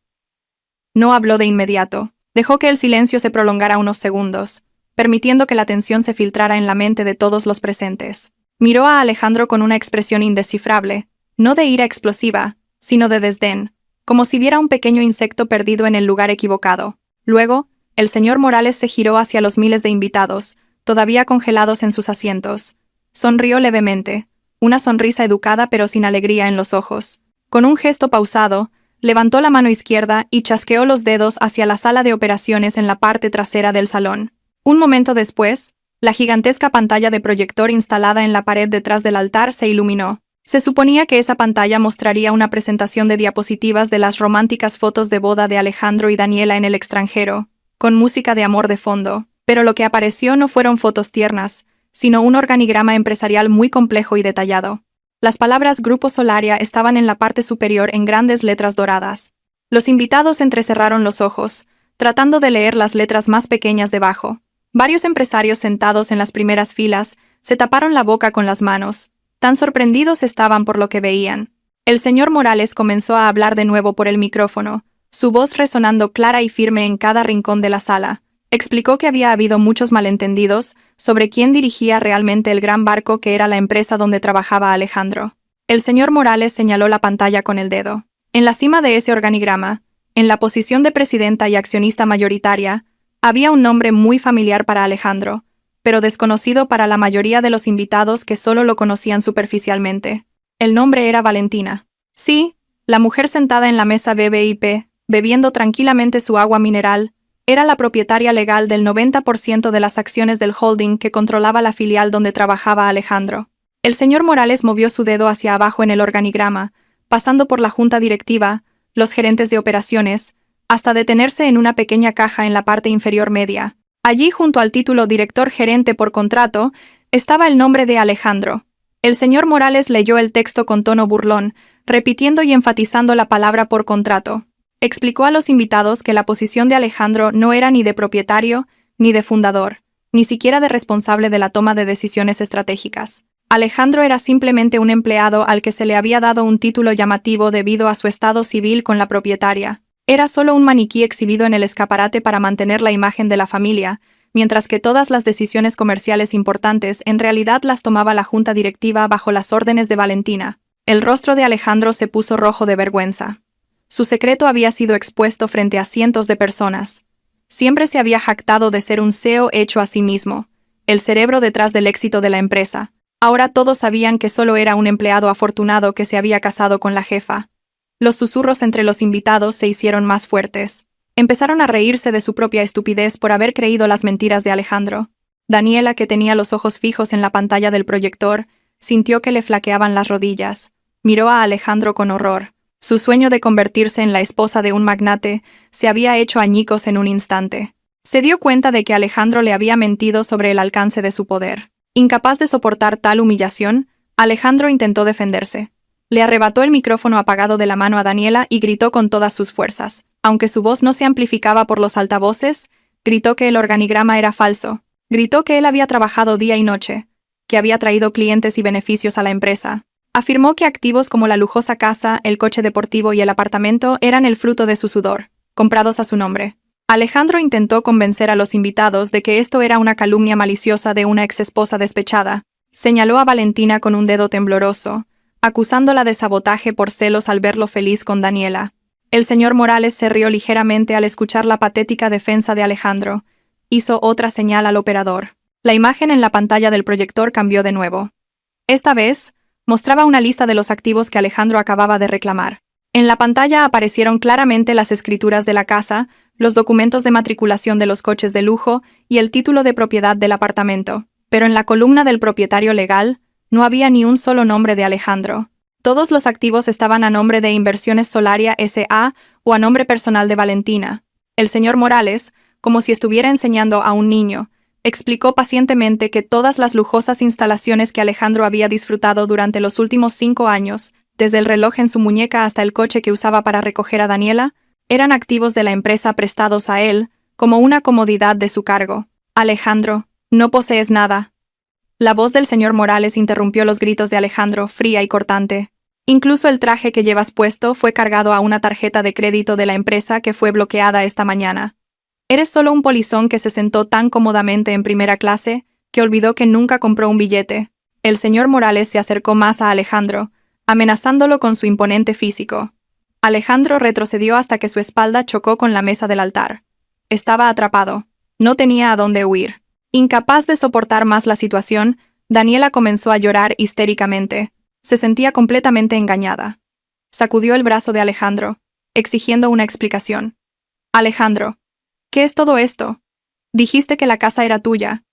No habló de inmediato. Dejó que el silencio se prolongara unos segundos, permitiendo que la tensión se filtrara en la mente de todos los presentes. Miró a Alejandro con una expresión indescifrable, no de ira explosiva, sino de desdén, como si viera un pequeño insecto perdido en el lugar equivocado. Luego, el señor Morales se giró hacia los miles de invitados, todavía congelados en sus asientos. Sonrió levemente, una sonrisa educada pero sin alegría en los ojos. Con un gesto pausado, levantó la mano izquierda y chasqueó los dedos hacia la sala de operaciones en la parte trasera del salón. Un momento después, La gigantesca pantalla de proyector instalada en la pared detrás del altar se iluminó. Se suponía que esa pantalla mostraría una presentación de diapositivas de las románticas fotos de boda de Alejandro y Daniela en el extranjero, con música de amor de fondo, pero lo que apareció no fueron fotos tiernas, sino un organigrama empresarial muy complejo y detallado. Las palabras Grupo Solaria estaban en la parte superior en grandes letras doradas. Los invitados entrecerraron los ojos, tratando de leer las letras más pequeñas debajo. Varios empresarios sentados en las primeras filas se taparon la boca con las manos. Tan sorprendidos estaban por lo que veían. El señor Morales comenzó a hablar de nuevo por el micrófono, su voz resonando clara y firme en cada rincón de la sala. Explicó que había habido muchos malentendidos sobre quién dirigía realmente el gran barco que era la empresa donde trabajaba Alejandro. El señor Morales señaló la pantalla con el dedo. En la cima de ese organigrama, en la posición de presidenta y accionista mayoritaria, había un nombre muy familiar para Alejandro, pero desconocido para la mayoría de los invitados que solo lo conocían superficialmente. El nombre era Valentina. Sí, la mujer sentada en la mesa BBIP, bebiendo tranquilamente su agua mineral, era la propietaria legal del 90% de las acciones del holding que controlaba la filial donde trabajaba Alejandro. El señor Morales movió su dedo hacia abajo en el organigrama, pasando por la junta directiva, los gerentes de operaciones, hasta detenerse en una pequeña caja en la parte inferior media. Allí, junto al título Director Gerente por Contrato, estaba el nombre de Alejandro. El señor Morales leyó el texto con tono burlón, repitiendo y enfatizando la palabra por contrato. Explicó a los invitados que la posición de Alejandro no era ni de propietario, ni de fundador, ni siquiera de responsable de la toma de decisiones estratégicas. Alejandro era simplemente un empleado al que se le había dado un título llamativo debido a su estado civil con la propietaria. Era solo un maniquí exhibido en el escaparate para mantener la imagen de la familia, mientras que todas las decisiones comerciales importantes en realidad las tomaba la junta directiva bajo las órdenes de Valentina. El rostro de Alejandro se puso rojo de vergüenza. Su secreto había sido expuesto frente a cientos de personas. Siempre se había jactado de ser un CEO hecho a sí mismo, el cerebro detrás del éxito de la empresa. Ahora todos sabían que solo era un empleado afortunado que se había casado con la jefa. Los susurros entre los invitados se hicieron más fuertes. Empezaron a reírse de su propia estupidez por haber creído las mentiras de Alejandro. Daniela, que tenía los ojos fijos en la pantalla del proyector, sintió que le flaqueaban las rodillas. Miró a Alejandro con horror. Su sueño de convertirse en la esposa de un magnate se había hecho añicos en un instante. Se dio cuenta de que Alejandro le había mentido sobre el alcance de su poder. Incapaz de soportar tal humillación, Alejandro intentó defenderse. Le arrebató el micrófono apagado de la mano a Daniela y gritó con todas sus fuerzas. Aunque su voz no se amplificaba por los altavoces, gritó que el organigrama era falso. Gritó que él había trabajado día y noche, que había traído clientes y beneficios a la empresa. Afirmó que activos como la lujosa casa, el coche deportivo y el apartamento eran el fruto de su sudor, comprados a su nombre. Alejandro intentó convencer a los invitados de que esto era una calumnia maliciosa de una exesposa despechada. Señaló a Valentina con un dedo tembloroso, acusándola de sabotaje por celos al verlo feliz con Daniela. El señor Morales se rió ligeramente al escuchar la patética defensa de Alejandro. Hizo otra señal al operador. La imagen en la pantalla del proyector cambió de nuevo. Esta vez, mostraba una lista de los activos que Alejandro acababa de reclamar. En la pantalla aparecieron claramente las escrituras de la casa, los documentos de matriculación de los coches de lujo y el título de propiedad del apartamento. Pero en la columna del propietario legal, no había ni un solo nombre de Alejandro. Todos los activos estaban a nombre de Inversiones Solaria S.A. o a nombre personal de Valentina. El señor Morales, como si estuviera enseñando a un niño, explicó pacientemente que todas las lujosas instalaciones que Alejandro había disfrutado durante los últimos 5 años, desde el reloj en su muñeca hasta el coche que usaba para recoger a Daniela, eran activos de la empresa prestados a él, como una comodidad de su cargo. Alejandro, no posees nada. La voz del señor Morales interrumpió los gritos de Alejandro, fría y cortante. Incluso el traje que llevas puesto fue cargado a una tarjeta de crédito de la empresa que fue bloqueada esta mañana. Eres solo un polizón que se sentó tan cómodamente en primera clase que olvidó que nunca compró un billete. El señor Morales se acercó más a Alejandro, amenazándolo con su imponente físico. Alejandro retrocedió hasta que su espalda chocó con la mesa del altar. Estaba atrapado. No tenía a dónde huir. Incapaz de soportar más la situación, Daniela comenzó a llorar histéricamente. Se sentía completamente engañada. Sacudió el brazo de Alejandro, exigiendo una explicación. Alejandro, ¿qué es todo esto? Dijiste que la casa era tuya.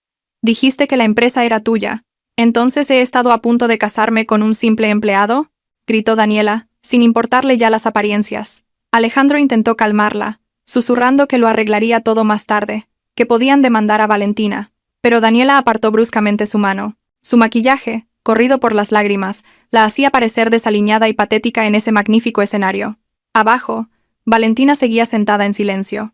Dijiste que la empresa era tuya. ¿Entonces he estado a punto de casarme con un simple empleado?, gritó Daniela, sin importarle ya las apariencias. Alejandro intentó calmarla, susurrando que lo arreglaría todo más tarde, que podían demandar a Valentina. Pero Daniela apartó bruscamente su mano. Su maquillaje, corrido por las lágrimas, la hacía parecer desaliñada y patética en ese magnífico escenario. Abajo, Valentina seguía sentada en silencio.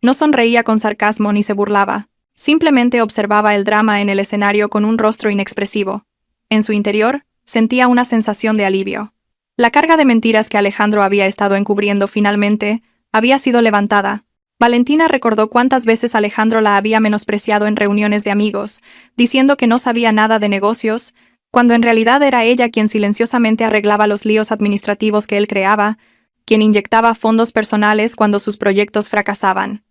No sonreía con sarcasmo ni se burlaba. Simplemente observaba el drama en el escenario con un rostro inexpresivo. En su interior, sentía una sensación de alivio. La carga de mentiras que Alejandro había estado encubriendo finalmente había sido levantada. Valentina recordó cuántas veces Alejandro la había menospreciado en reuniones de amigos, diciendo que no sabía nada de negocios, cuando en realidad era ella quien silenciosamente arreglaba los líos administrativos que él creaba, quien inyectaba fondos personales cuando sus proyectos fracasaban.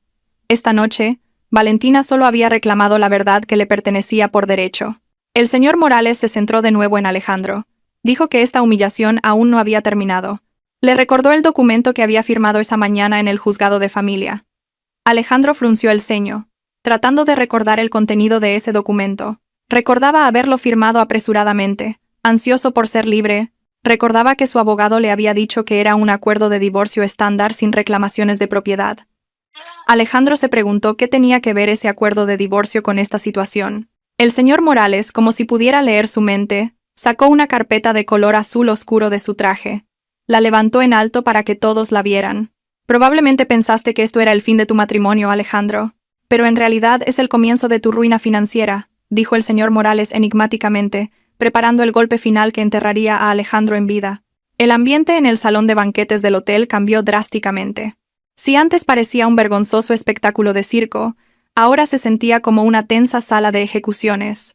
Esta noche, Valentina solo había reclamado la verdad que le pertenecía por derecho. El señor Morales se centró de nuevo en Alejandro. Dijo que esta humillación aún no había terminado. Le recordó el documento que había firmado esa mañana en el juzgado de familia. Alejandro frunció el ceño, tratando de recordar el contenido de ese documento. Recordaba haberlo firmado apresuradamente, ansioso por ser libre. Recordaba que su abogado le había dicho que era un acuerdo de divorcio estándar sin reclamaciones de propiedad. Alejandro se preguntó qué tenía que ver ese acuerdo de divorcio con esta situación. El señor Morales, como si pudiera leer su mente, sacó una carpeta de color azul oscuro de su traje. La levantó en alto para que todos la vieran. Probablemente pensaste que esto era el fin de tu matrimonio, Alejandro. Pero en realidad es el comienzo de tu ruina financiera, dijo el señor Morales enigmáticamente, preparando el golpe final que enterraría a Alejandro en vida. El ambiente en el salón de banquetes del hotel cambió drásticamente. Si antes parecía un vergonzoso espectáculo de circo, ahora se sentía como una tensa sala de ejecuciones.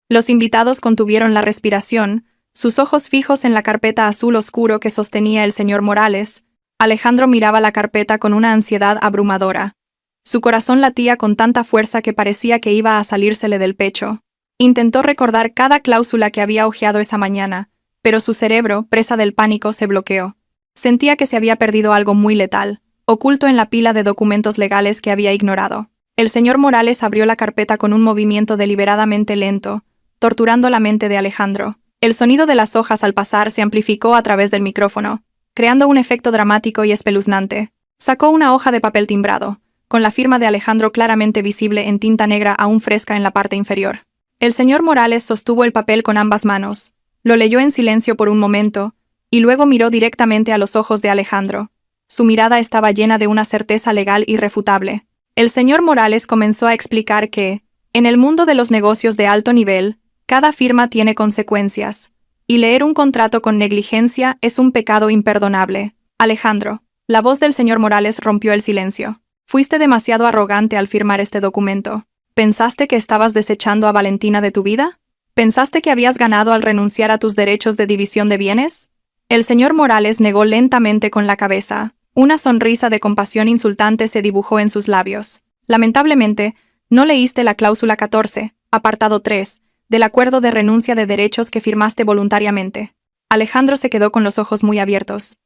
Los invitados contuvieron la respiración, sus ojos fijos en la carpeta azul oscuro que sostenía el señor Morales. Alejandro miraba la carpeta con una ansiedad abrumadora. Su corazón latía con tanta fuerza que parecía que iba a salírsele del pecho. Intentó recordar cada cláusula que había hojeado esa mañana, pero su cerebro, presa del pánico, se bloqueó. Sentía que se había perdido algo muy letal, oculto en la pila de documentos legales que había ignorado. El señor Morales abrió la carpeta con un movimiento deliberadamente lento, torturando la mente de Alejandro. El sonido de las hojas al pasar se amplificó a través del micrófono, creando un efecto dramático y espeluznante. Sacó una hoja de papel timbrado, con la firma de Alejandro claramente visible en tinta negra aún fresca en la parte inferior. El señor Morales sostuvo el papel con ambas manos, lo leyó en silencio por un momento, y luego miró directamente a los ojos de Alejandro. Su mirada estaba llena de una certeza legal irrefutable. El señor Morales comenzó a explicar que, en el mundo de los negocios de alto nivel, cada firma tiene consecuencias, y leer un contrato con negligencia es un pecado imperdonable. Alejandro, la voz del señor Morales rompió el silencio. Fuiste demasiado arrogante al firmar este documento. ¿Pensaste que estabas desechando a Valentina de tu vida? ¿Pensaste que habías ganado al renunciar a tus derechos de división de bienes? El señor Morales negó lentamente con la cabeza. Una sonrisa de compasión insultante se dibujó en sus labios. Lamentablemente, no leíste la cláusula 14, apartado 3, del acuerdo de renuncia de derechos que firmaste voluntariamente. Alejandro se quedó con los ojos muy abiertos.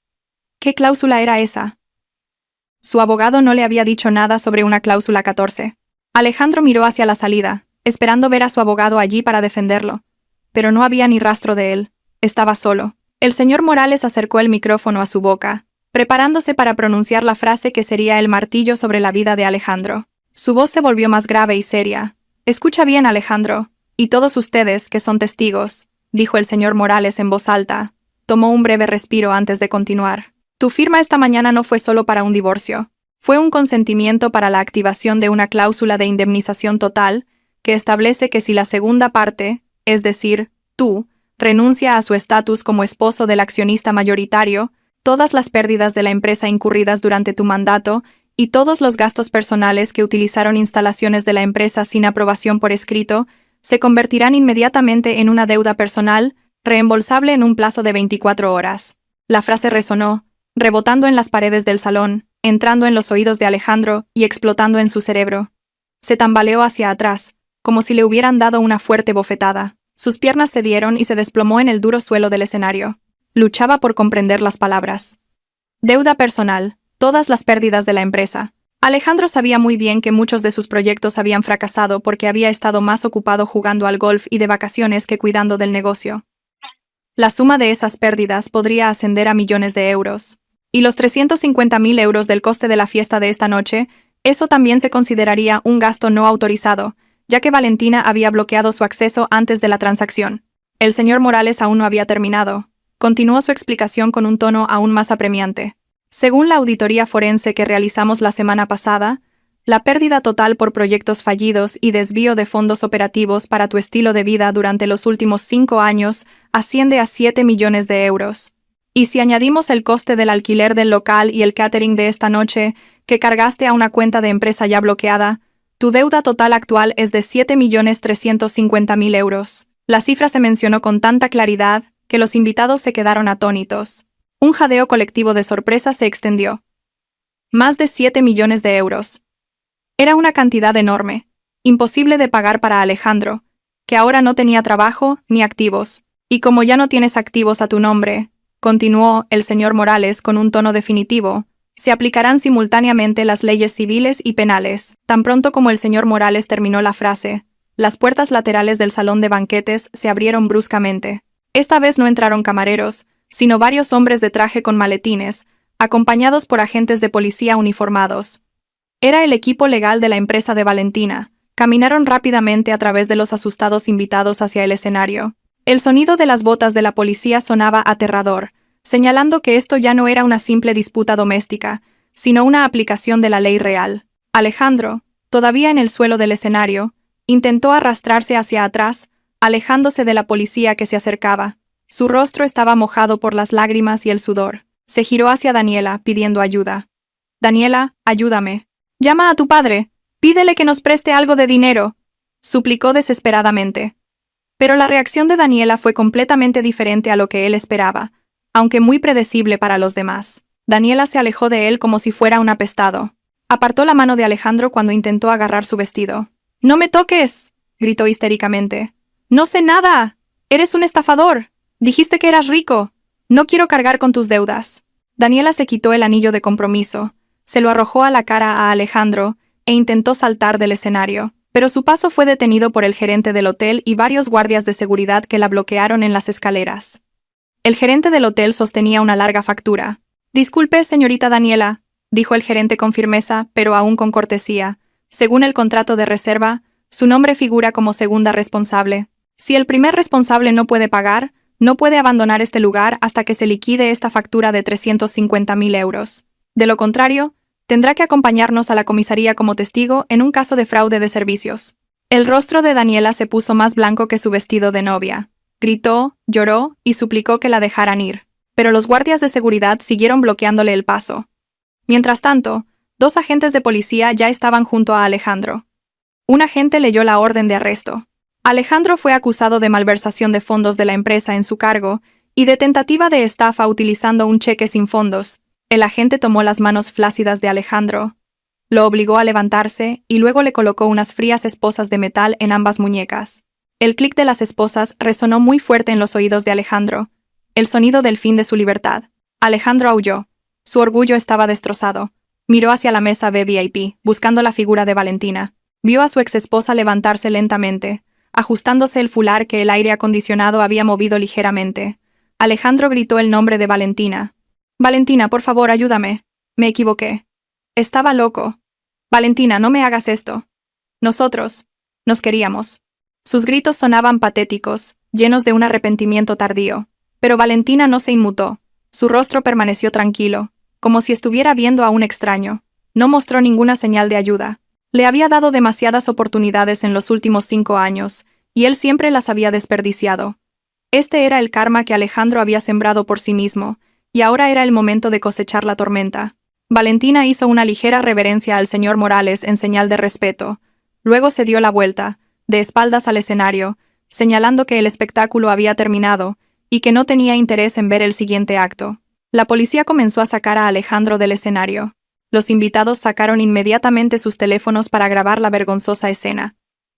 ¿Qué cláusula era esa? Su abogado no le había dicho nada sobre una cláusula 14. Alejandro miró hacia la salida, esperando ver a su abogado allí para defenderlo. Pero no había ni rastro de él. Estaba solo. El señor Morales acercó el micrófono a su boca, preparándose para pronunciar la frase que sería el martillo sobre la vida de Alejandro. Su voz se volvió más grave y seria. «Escucha bien, Alejandro, y todos ustedes, que son testigos», dijo el señor Morales en voz alta. Tomó un breve respiro antes de continuar. «Tu firma esta mañana no fue solo para un divorcio. Fue un consentimiento para la activación de una cláusula de indemnización total que establece que si la segunda parte, es decir, tú, renuncia a su estatus como esposo del accionista mayoritario, todas las pérdidas de la empresa incurridas durante tu mandato y todos los gastos personales que utilizaron instalaciones de la empresa sin aprobación por escrito, se convertirán inmediatamente en una deuda personal, reembolsable en un plazo de 24 horas. La frase resonó, rebotando en las paredes del salón, entrando en los oídos de Alejandro y explotando en su cerebro. Se tambaleó hacia atrás, como si le hubieran dado una fuerte bofetada. Sus piernas cedieron y se desplomó en el duro suelo del escenario. Luchaba por comprender las palabras. Deuda personal, todas las pérdidas de la empresa. Alejandro sabía muy bien que muchos de sus proyectos habían fracasado porque había estado más ocupado jugando al golf y de vacaciones que cuidando del negocio. La suma de esas pérdidas podría ascender a millones de euros. Y los 350.000 euros del coste de la fiesta de esta noche, eso también se consideraría un gasto no autorizado, ya que Valentina había bloqueado su acceso antes de la transacción. El señor Morales aún no había terminado. Continuó su explicación con un tono aún más apremiante. Según la auditoría forense que realizamos la semana pasada, la pérdida total por proyectos fallidos y desvío de fondos operativos para tu estilo de vida durante los últimos 5 años asciende a 7 millones de euros. Y si añadimos el coste del alquiler del local y el catering de esta noche, que cargaste a una cuenta de empresa ya bloqueada, tu deuda total actual es de 7.350.000 euros. La cifra se mencionó con tanta claridad que los invitados se quedaron atónitos. Un jadeo colectivo de sorpresa se extendió. Más de 7 millones de euros. Era una cantidad enorme, imposible de pagar para Alejandro, que ahora no tenía trabajo ni activos. Y como ya no tienes activos a tu nombre, continuó el señor Morales con un tono definitivo, se aplicarán simultáneamente las leyes civiles y penales. Tan pronto como el señor Morales terminó la frase, las puertas laterales del salón de banquetes se abrieron bruscamente. Esta vez no entraron camareros, sino varios hombres de traje con maletines, acompañados por agentes de policía uniformados. Era el equipo legal de la empresa de Valentina. Caminaron rápidamente a través de los asustados invitados hacia el escenario. El sonido de las botas de la policía sonaba aterrador, señalando que esto ya no era una simple disputa doméstica, sino una aplicación de la ley real. Alejandro, todavía en el suelo del escenario, intentó arrastrarse hacia atrás, alejándose de la policía que se acercaba. Su rostro estaba mojado por las lágrimas y el sudor. Se giró hacia Daniela, pidiendo ayuda. «Daniela, ayúdame. Llama a tu padre. Pídele que nos preste algo de dinero», suplicó desesperadamente. Pero la reacción de Daniela fue completamente diferente a lo que él esperaba, aunque muy predecible para los demás. Daniela se alejó de él como si fuera un apestado. Apartó la mano de Alejandro cuando intentó agarrar su vestido. «¡No me toques!», gritó histéricamente. «No sé nada. Eres un estafador. Dijiste que eras rico. No quiero cargar con tus deudas». Daniela se quitó el anillo de compromiso, se lo arrojó a la cara a Alejandro e intentó saltar del escenario, pero su paso fue detenido por el gerente del hotel y varios guardias de seguridad que la bloquearon en las escaleras. El gerente del hotel sostenía una larga factura. «Disculpe, señorita Daniela», dijo el gerente con firmeza, pero aún con cortesía. Según el contrato de reserva, su nombre figura como segunda responsable. Si el primer responsable no puede pagar, no puede abandonar este lugar hasta que se liquide esta factura de 350.000 euros. De lo contrario, tendrá que acompañarnos a la comisaría como testigo en un caso de fraude de servicios. El rostro de Daniela se puso más blanco que su vestido de novia. Gritó, lloró y suplicó que la dejaran ir. Pero los guardias de seguridad siguieron bloqueándole el paso. Mientras tanto, 2 agentes de policía ya estaban junto a Alejandro. Un agente leyó la orden de arresto. Alejandro fue acusado de malversación de fondos de la empresa en su cargo y de tentativa de estafa utilizando un cheque sin fondos. El agente tomó las manos flácidas de Alejandro, lo obligó a levantarse y luego le colocó unas frías esposas de metal en ambas muñecas. El clic de las esposas resonó muy fuerte en los oídos de Alejandro, el sonido del fin de su libertad. Alejandro aulló. Su orgullo estaba destrozado. Miró hacia la mesa VIP, buscando la figura de Valentina. Vio a su exesposa levantarse lentamente, ajustándose el fular que el aire acondicionado había movido ligeramente. Alejandro gritó el nombre de Valentina. «Valentina, por favor, ayúdame. Me equivoqué. Estaba loco. Valentina, no me hagas esto. Nosotros nos queríamos». Sus gritos sonaban patéticos, llenos de un arrepentimiento tardío. Pero Valentina no se inmutó. Su rostro permaneció tranquilo, como si estuviera viendo a un extraño. No mostró ninguna señal de ayuda. Le había dado demasiadas oportunidades en los últimos 5 años, y él siempre las había desperdiciado. Este era el karma que Alejandro había sembrado por sí mismo, y ahora era el momento de cosechar la tormenta. Valentina hizo una ligera reverencia al señor Morales en señal de respeto. Luego se dio la vuelta, de espaldas al escenario, señalando que el espectáculo había terminado y que no tenía interés en ver el siguiente acto. La policía comenzó a sacar a Alejandro del escenario. Los invitados sacaron inmediatamente sus teléfonos para grabar la vergonzosa escena.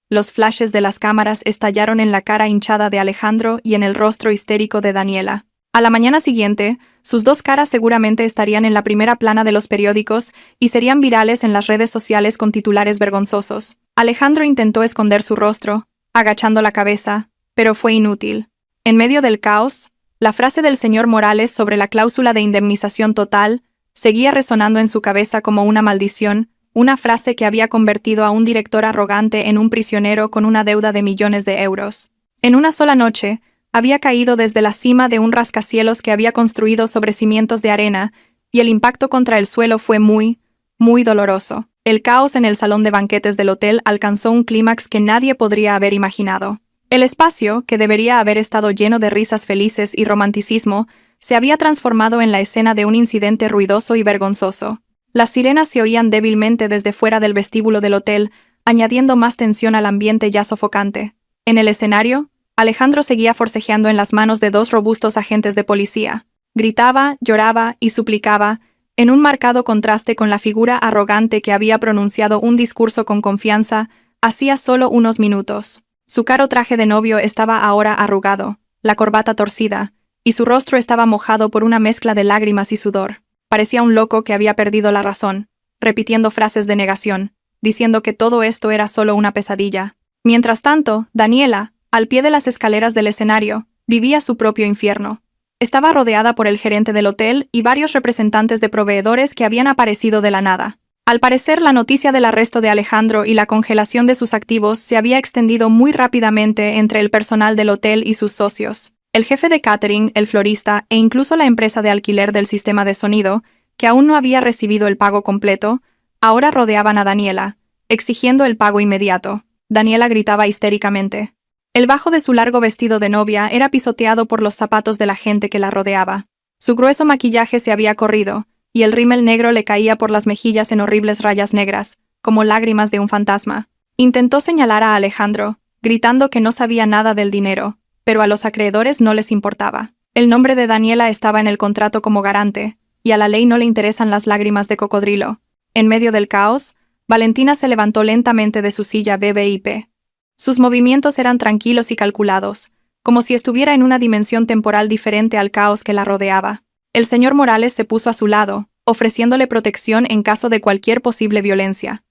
Los flashes de las cámaras estallaron en la cara hinchada de Alejandro y en el rostro histérico de Daniela. A la mañana siguiente, sus dos caras seguramente estarían en la primera plana de los periódicos y serían virales en las redes sociales con titulares vergonzosos. Alejandro intentó esconder su rostro, agachando la cabeza, pero fue inútil. En medio del caos, la frase del señor Morales sobre la cláusula de indemnización total seguía resonando en su cabeza como una maldición, una frase que había convertido a un director arrogante en un prisionero con una deuda de millones de euros. En una sola noche, había caído desde la cima de un rascacielos que había construido sobre cimientos de arena, y el impacto contra el suelo fue muy doloroso. El caos en el salón de banquetes del hotel alcanzó un clímax que nadie podría haber imaginado. El espacio, que debería haber estado lleno de risas felices y romanticismo, se había transformado en la escena de un incidente ruidoso y vergonzoso. Las sirenas se oían débilmente desde fuera del vestíbulo del hotel, añadiendo más tensión al ambiente ya sofocante. En el escenario, Alejandro seguía forcejeando en las manos de dos robustos agentes de policía. Gritaba, lloraba y suplicaba, en un marcado contraste con la figura arrogante que había pronunciado un discurso con confianza hacía solo unos minutos. Su caro traje de novio estaba ahora arrugado, la corbata torcida, y su rostro estaba mojado por una mezcla de lágrimas y sudor. Parecía un loco que había perdido la razón, repitiendo frases de negación, diciendo que todo esto era solo una pesadilla. Mientras tanto, Daniela, al pie de las escaleras del escenario, vivía su propio infierno. Estaba rodeada por el gerente del hotel y varios representantes de proveedores que habían aparecido de la nada. Al parecer, la noticia del arresto de Alejandro y la congelación de sus activos se había extendido muy rápidamente entre el personal del hotel y sus socios. El jefe de catering, el florista e incluso la empresa de alquiler del sistema de sonido, que aún no había recibido el pago completo, ahora rodeaban a Daniela, exigiendo el pago inmediato. Daniela gritaba histéricamente. El bajo de su largo vestido de novia era pisoteado por los zapatos de la gente que la rodeaba. Su grueso maquillaje se había corrido, y el rímel negro le caía por las mejillas en horribles rayas negras, como lágrimas de un fantasma. Intentó señalar a Alejandro, gritando que no sabía nada del dinero, pero a los acreedores no les importaba. El nombre de Daniela estaba en el contrato como garante, y a la ley no le interesan las lágrimas de cocodrilo. En medio del caos, Valentina se levantó lentamente de su silla VIP. Sus movimientos eran tranquilos y calculados, como si estuviera en una dimensión temporal diferente al caos que la rodeaba. El señor Morales se puso a su lado, ofreciéndole protección en caso de cualquier posible violencia.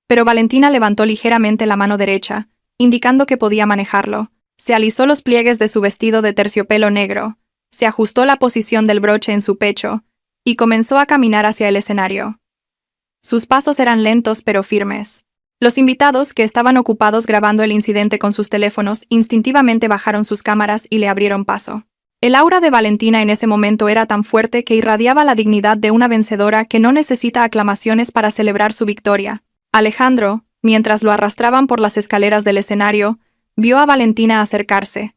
Pero Valentina levantó ligeramente la mano derecha, indicando que podía manejarlo. Se alisó los pliegues de su vestido de terciopelo negro, se ajustó la posición del broche en su pecho, y comenzó a caminar hacia el escenario. Sus pasos eran lentos pero firmes. Los invitados, que estaban ocupados grabando el incidente con sus teléfonos, instintivamente bajaron sus cámaras y le abrieron paso. El aura de Valentina en ese momento era tan fuerte que irradiaba la dignidad de una vencedora que no necesita aclamaciones para celebrar su victoria. Alejandro, mientras lo arrastraban por las escaleras del escenario, vio a Valentina acercarse.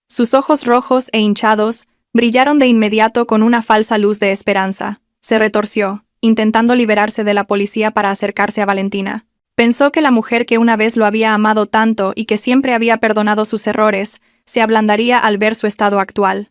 Sus ojos rojos e hinchados brillaron de inmediato con una falsa luz de esperanza. Se retorció, intentando liberarse de la policía para acercarse a Valentina. Pensó que la mujer que una vez lo había amado tanto y que siempre había perdonado sus errores, se ablandaría al ver su estado actual.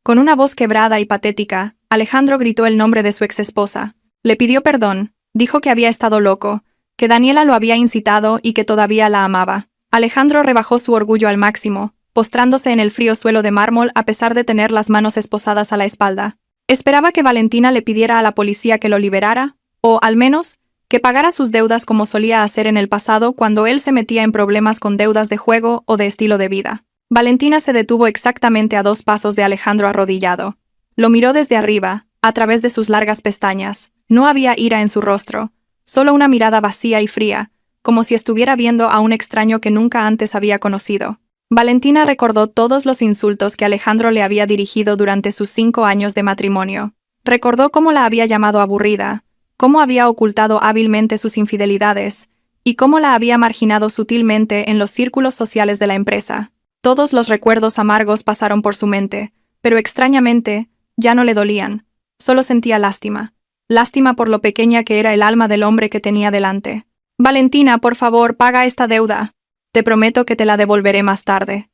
Con una voz quebrada y patética, Alejandro gritó el nombre de su exesposa. Le pidió perdón, dijo que había estado loco, que Daniela lo había incitado y que todavía la amaba. Alejandro rebajó su orgullo al máximo, postrándose en el frío suelo de mármol a pesar de tener las manos esposadas a la espalda. Esperaba que Valentina le pidiera a la policía que lo liberara, o, al menos, que pagara sus deudas como solía hacer en el pasado cuando él se metía en problemas con deudas de juego o de estilo de vida. Valentina se detuvo exactamente a 2 pasos de Alejandro arrodillado. Lo miró desde arriba, a través de sus largas pestañas. No había ira en su rostro, solo una mirada vacía y fría, como si estuviera viendo a un extraño que nunca antes había conocido. Valentina recordó todos los insultos que Alejandro le había dirigido durante sus 5 años de matrimonio. Recordó cómo la había llamado aburrida, cómo había ocultado hábilmente sus infidelidades, y cómo la había marginado sutilmente en los círculos sociales de la empresa. Todos los recuerdos amargos pasaron por su mente, pero extrañamente, ya no le dolían. Solo sentía lástima. Lástima por lo pequeña que era el alma del hombre que tenía delante. Valentina, por favor, paga esta deuda. Te prometo que te la devolveré más tarde.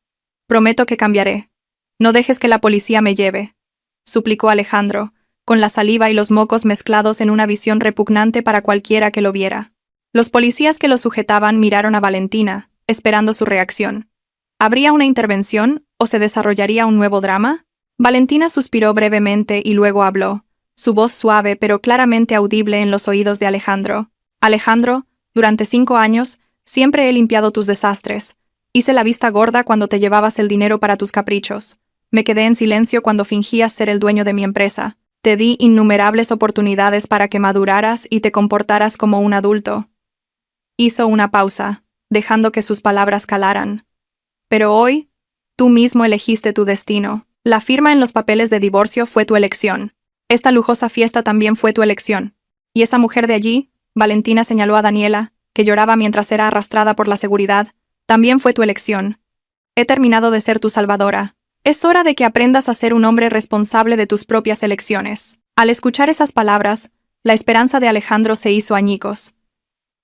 Prometo que cambiaré. No dejes que la policía me lleve, suplicó Alejandro, con la saliva y los mocos mezclados en una visión repugnante para cualquiera que lo viera. Los policías que lo sujetaban miraron a Valentina, esperando su reacción. ¿Habría una intervención o se desarrollaría un nuevo drama? Valentina suspiró brevemente y luego habló, su voz suave pero claramente audible en los oídos de Alejandro. Alejandro, durante 5 años, siempre he limpiado tus desastres. Hice la vista gorda cuando te llevabas el dinero para tus caprichos. Me quedé en silencio cuando fingías ser el dueño de mi empresa. Te di innumerables oportunidades para que maduraras y te comportaras como un adulto. Hizo una pausa, dejando que sus palabras calaran. Pero hoy, tú mismo elegiste tu destino. La firma en los papeles de divorcio fue tu elección. Esta lujosa fiesta también fue tu elección. Y esa mujer de allí, Valentina señaló a Daniela, que lloraba mientras era arrastrada por la seguridad, también fue tu elección. He terminado de ser tu salvadora. Es hora de que aprendas a ser un hombre responsable de tus propias elecciones. Al escuchar esas palabras, la esperanza de Alejandro se hizo añicos.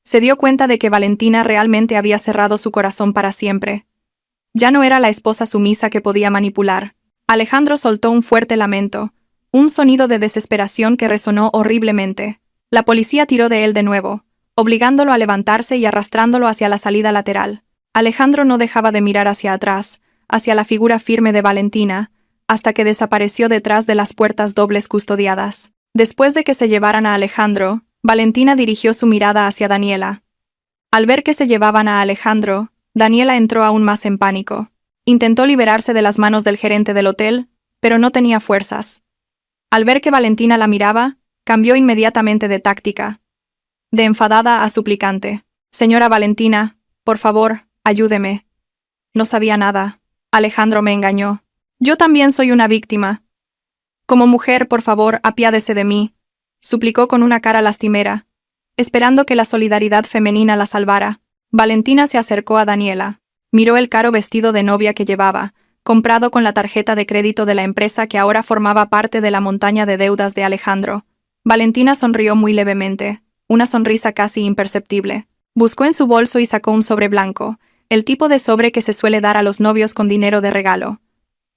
Se dio cuenta de que Valentina realmente había cerrado su corazón para siempre. Ya no era la esposa sumisa que podía manipular. Alejandro soltó un fuerte lamento, un sonido de desesperación que resonó horriblemente. La policía tiró de él de nuevo, obligándolo a levantarse y arrastrándolo hacia la salida lateral. Alejandro no dejaba de mirar hacia atrás, hacia la figura firme de Valentina, hasta que desapareció detrás de las puertas dobles custodiadas. Después de que se llevaran a Alejandro, Valentina dirigió su mirada hacia Daniela. Al ver que se llevaban a Alejandro, Daniela entró aún más en pánico. Intentó liberarse de las manos del gerente del hotel, pero no tenía fuerzas. Al ver que Valentina la miraba, cambió inmediatamente de táctica. De enfadada a suplicante. Señora Valentina, por favor, ayúdeme. No sabía nada. Alejandro me engañó. Yo también soy una víctima. Como mujer, por favor, apiádese de mí, suplicó con una cara lastimera, esperando que la solidaridad femenina la salvara. Valentina se acercó a Daniela. Miró el caro vestido de novia que llevaba, comprado con la tarjeta de crédito de la empresa que ahora formaba parte de la montaña de deudas de Alejandro. Valentina sonrió muy levemente, una sonrisa casi imperceptible. Buscó en su bolso y sacó un sobre blanco, el tipo de sobre que se suele dar a los novios con dinero de regalo.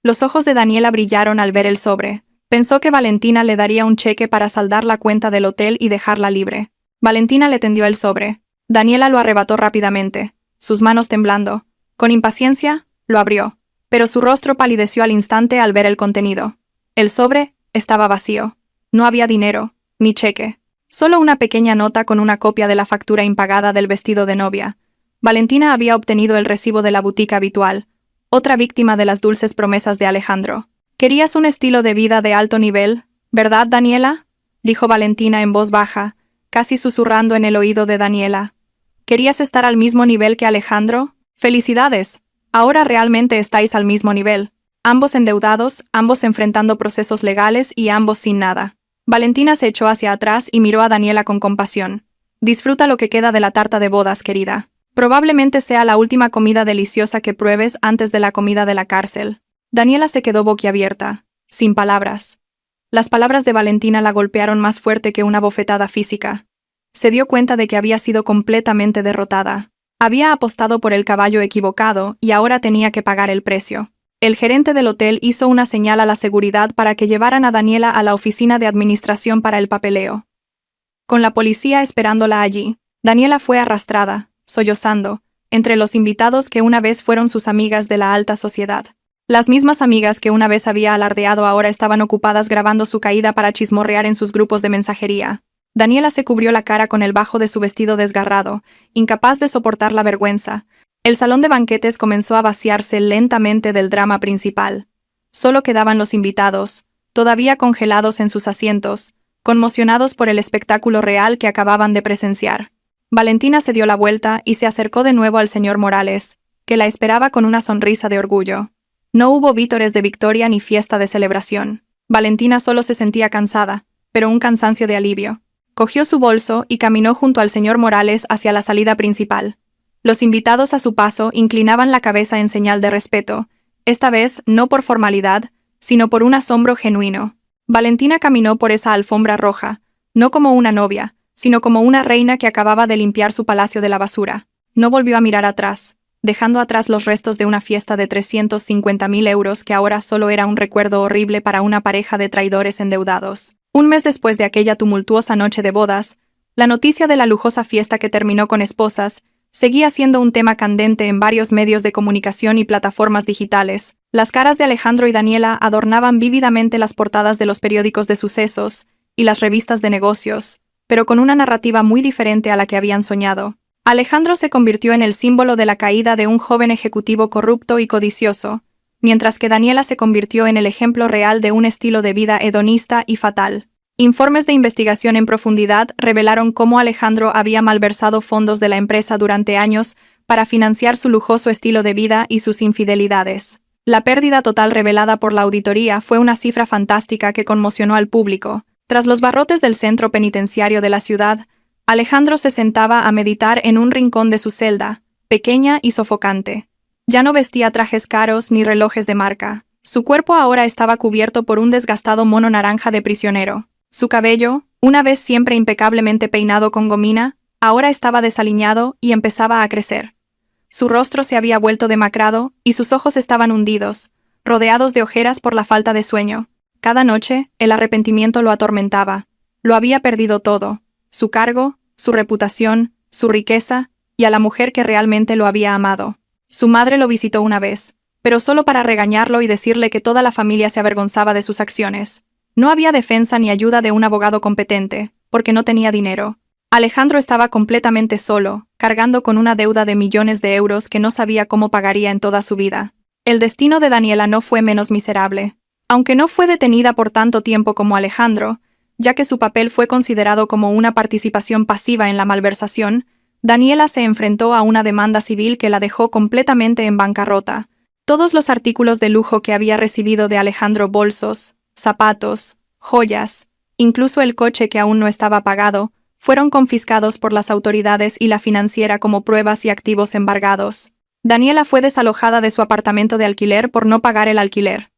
Los ojos de Daniela brillaron al ver el sobre. Pensó que Valentina le daría un cheque para saldar la cuenta del hotel y dejarla libre. Valentina le tendió el sobre. Daniela lo arrebató rápidamente, sus manos temblando. Con impaciencia, lo abrió, pero su rostro palideció al instante al ver el contenido. El sobre estaba vacío. No había dinero, ni cheque. Solo una pequeña nota con una copia de la factura impagada del vestido de novia. Valentina había obtenido el recibo de la boutique habitual, otra víctima de las dulces promesas de Alejandro. «Querías un estilo de vida de alto nivel, ¿verdad, Daniela?», dijo Valentina en voz baja, casi susurrando en el oído de Daniela. «¿Querías estar al mismo nivel que Alejandro? ¡Felicidades! Ahora realmente estáis al mismo nivel. Ambos endeudados, ambos enfrentando procesos legales y ambos sin nada». Valentina se echó hacia atrás y miró a Daniela con compasión. «Disfruta lo que queda de la tarta de bodas, querida. Probablemente sea la última comida deliciosa que pruebes antes de la comida de la cárcel». Daniela se quedó boquiabierta, sin palabras. Las palabras de Valentina la golpearon más fuerte que una bofetada física. Se dio cuenta de que había sido completamente derrotada. Había apostado por el caballo equivocado y ahora tenía que pagar el precio. El gerente del hotel hizo una señal a la seguridad para que llevaran a Daniela a la oficina de administración para el papeleo. Con la policía esperándola allí, Daniela fue arrastrada, sollozando, entre los invitados que una vez fueron sus amigas de la alta sociedad. Las mismas amigas que una vez había alardeado ahora estaban ocupadas grabando su caída para chismorrear en sus grupos de mensajería. Daniela se cubrió la cara con el bajo de su vestido desgarrado, incapaz de soportar la vergüenza. El salón de banquetes comenzó a vaciarse lentamente del drama principal. Solo quedaban los invitados, todavía congelados en sus asientos, conmocionados por el espectáculo real que acababan de presenciar. Valentina se dio la vuelta y se acercó de nuevo al señor Morales, que la esperaba con una sonrisa de orgullo. No hubo vítores de victoria ni fiesta de celebración. Valentina solo se sentía cansada, pero un cansancio de alivio. Cogió su bolso y caminó junto al señor Morales hacia la salida principal. Los invitados a su paso inclinaban la cabeza en señal de respeto, esta vez no por formalidad, sino por un asombro genuino. Valentina caminó por esa alfombra roja, no como una novia, sino como una reina que acababa de limpiar su palacio de la basura. No volvió a mirar atrás, dejando atrás los restos de una fiesta de 350.000 euros que ahora solo era un recuerdo horrible para una pareja de traidores endeudados. Un mes después de aquella tumultuosa noche de bodas, la noticia de la lujosa fiesta que terminó con esposas seguía siendo un tema candente en varios medios de comunicación y plataformas digitales. Las caras de Alejandro y Daniela adornaban vívidamente las portadas de los periódicos de sucesos y las revistas de negocios, pero con una narrativa muy diferente a la que habían soñado. Alejandro se convirtió en el símbolo de la caída de un joven ejecutivo corrupto y codicioso, mientras que Daniela se convirtió en el ejemplo real de un estilo de vida hedonista y fatal. Informes de investigación en profundidad revelaron cómo Alejandro había malversado fondos de la empresa durante años para financiar su lujoso estilo de vida y sus infidelidades. La pérdida total revelada por la auditoría fue una cifra fantástica que conmocionó al público. Tras los barrotes del centro penitenciario de la ciudad, Alejandro se sentaba a meditar en un rincón de su celda, pequeña y sofocante. Ya no vestía trajes caros ni relojes de marca. Su cuerpo ahora estaba cubierto por un desgastado mono naranja de prisionero. Su cabello, una vez siempre impecablemente peinado con gomina, ahora estaba desaliñado y empezaba a crecer. Su rostro se había vuelto demacrado y sus ojos estaban hundidos, rodeados de ojeras por la falta de sueño. Cada noche, el arrepentimiento lo atormentaba. Lo había perdido todo: su cargo, su reputación, su riqueza, y a la mujer que realmente lo había amado. Su madre lo visitó una vez, pero solo para regañarlo y decirle que toda la familia se avergonzaba de sus acciones. No había defensa ni ayuda de un abogado competente, porque no tenía dinero. Alejandro estaba completamente solo, cargando con una deuda de millones de euros que no sabía cómo pagaría en toda su vida. El destino de Daniela no fue menos miserable. Aunque no fue detenida por tanto tiempo como Alejandro, ya que su papel fue considerado como una participación pasiva en la malversación, Daniela se enfrentó a una demanda civil que la dejó completamente en bancarrota. Todos los artículos de lujo que había recibido de Alejandro, bolsos, zapatos, joyas, incluso el coche que aún no estaba pagado, fueron confiscados por las autoridades y la financiera como pruebas y activos embargados. Daniela fue desalojada de su apartamento de alquiler por no pagar el alquiler.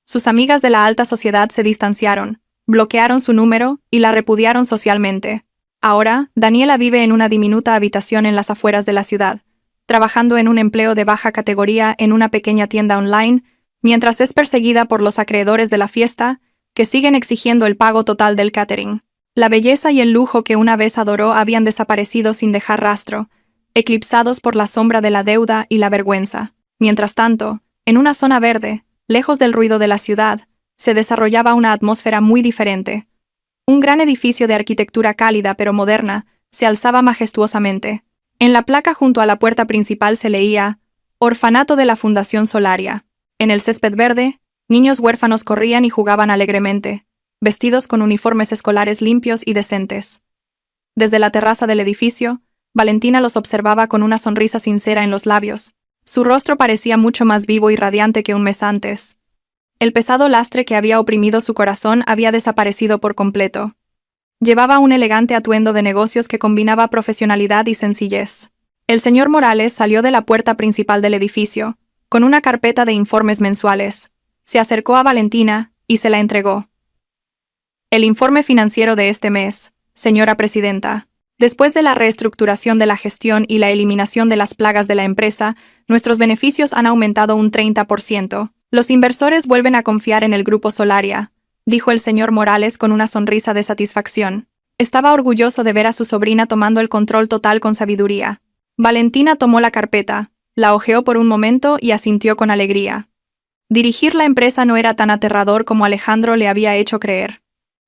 Sus amigas de la alta sociedad se distanciaron, bloquearon su número y la repudiaron socialmente. Ahora, Daniela vive en una diminuta habitación en las afueras de la ciudad, trabajando en un empleo de baja categoría en una pequeña tienda online, mientras es perseguida por los acreedores de la fiesta, que siguen exigiendo el pago total del catering. La belleza y el lujo que una vez adoró habían desaparecido sin dejar rastro, eclipsados por la sombra de la deuda y la vergüenza. Mientras tanto, en una zona verde, lejos del ruido de la ciudad, se desarrollaba una atmósfera muy diferente. Un gran edificio de arquitectura cálida pero moderna se alzaba majestuosamente. En la placa junto a la puerta principal se leía «Orfanato de la Fundación Solaria». En el césped verde, niños huérfanos corrían y jugaban alegremente, vestidos con uniformes escolares limpios y decentes. Desde la terraza del edificio, Valentina los observaba con una sonrisa sincera en los labios. Su rostro parecía mucho más vivo y radiante que un mes antes. El pesado lastre que había oprimido su corazón había desaparecido por completo. Llevaba un elegante atuendo de negocios que combinaba profesionalidad y sencillez. El señor Morales salió de la puerta principal del edificio, con una carpeta de informes mensuales. Se acercó a Valentina y se la entregó. El informe financiero de este mes, señora presidenta. Después de la reestructuración de la gestión y la eliminación de las plagas de la empresa, nuestros beneficios han aumentado un 30%. Los inversores vuelven a confiar en el Grupo Solaria, dijo el señor Morales con una sonrisa de satisfacción. Estaba orgulloso de ver a su sobrina tomando el control total con sabiduría. Valentina tomó la carpeta, la hojeó por un momento y asintió con alegría. Dirigir la empresa no era tan aterrador como Alejandro le había hecho creer.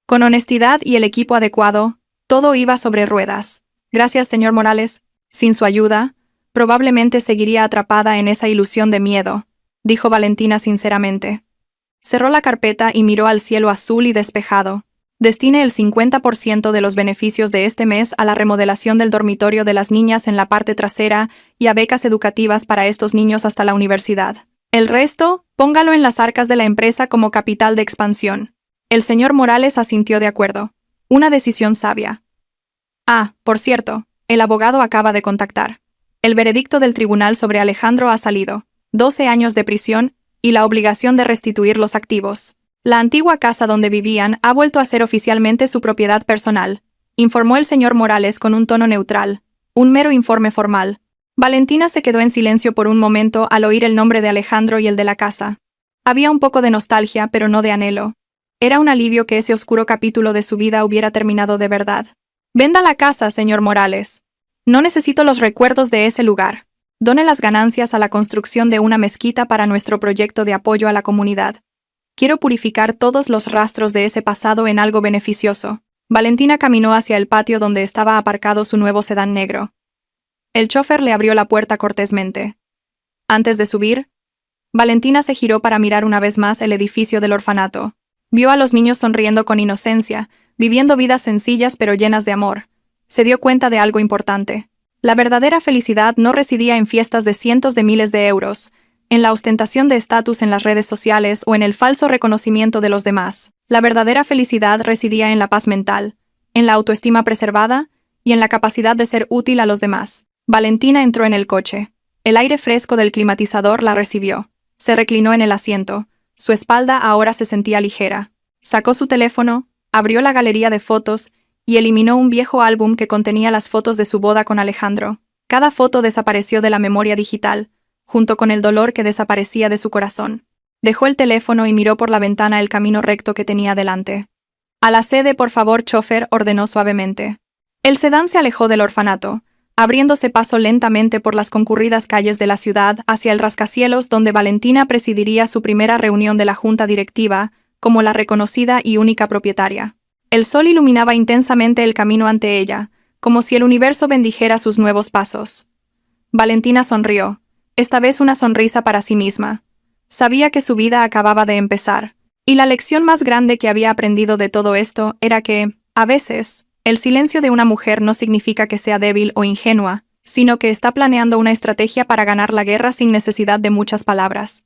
Con honestidad y el equipo adecuado, todo iba sobre ruedas. Gracias, señor Morales. Sin su ayuda, probablemente seguiría atrapada en esa ilusión de miedo, dijo Valentina sinceramente. Cerró la carpeta y miró al cielo azul y despejado. Destine el 50% de los beneficios de este mes a la remodelación del dormitorio de las niñas en la parte trasera y a becas educativas para estos niños hasta la universidad. El resto, póngalo en las arcas de la empresa como capital de expansión. El señor Morales asintió de acuerdo. Una decisión sabia. Ah, por cierto, el abogado acaba de contactar. El veredicto del tribunal sobre Alejandro ha salido. 12 años de prisión y la obligación de restituir los activos. La antigua casa donde vivían ha vuelto a ser oficialmente su propiedad personal, informó el señor Morales con un tono neutral. Un mero informe formal. Valentina se quedó en silencio por un momento al oír el nombre de Alejandro y el de la casa. Había un poco de nostalgia, pero no de anhelo. Era un alivio que ese oscuro capítulo de su vida hubiera terminado de verdad. Venda la casa, señor Morales. No necesito los recuerdos de ese lugar. Done las ganancias a la construcción de una mezquita para nuestro proyecto de apoyo a la comunidad. Quiero purificar todos los rastros de ese pasado en algo beneficioso. Valentina caminó hacia el patio donde estaba aparcado su nuevo sedán negro. El chófer le abrió la puerta cortésmente. Antes de subir, Valentina se giró para mirar una vez más el edificio del orfanato. Vio a los niños sonriendo con inocencia, viviendo vidas sencillas pero llenas de amor. Se dio cuenta de algo importante. La verdadera felicidad no residía en fiestas de cientos de miles de euros, en la ostentación de estatus en las redes sociales o en el falso reconocimiento de los demás. La verdadera felicidad residía en la paz mental, en la autoestima preservada y en la capacidad de ser útil a los demás. Valentina entró en el coche. El aire fresco del climatizador la recibió. Se reclinó en el asiento. Su espalda ahora se sentía ligera. Sacó su teléfono, abrió la galería de fotos y eliminó un viejo álbum que contenía las fotos de su boda con Alejandro. Cada foto desapareció de la memoria digital, junto con el dolor que desaparecía de su corazón. Dejó el teléfono y miró por la ventana el camino recto que tenía delante. A la sede, por favor, chofer, ordenó suavemente. El sedán se alejó del orfanato, abriéndose paso lentamente por las concurridas calles de la ciudad hacia el rascacielos donde Valentina presidiría su primera reunión de la junta directiva como la reconocida y única propietaria. El sol iluminaba intensamente el camino ante ella, como si el universo bendijera sus nuevos pasos. Valentina sonrió, esta vez una sonrisa para sí misma. Sabía que su vida acababa de empezar, y la lección más grande que había aprendido de todo esto era que, a veces, el silencio de una mujer no significa que sea débil o ingenua, sino que está planeando una estrategia para ganar la guerra sin necesidad de muchas palabras.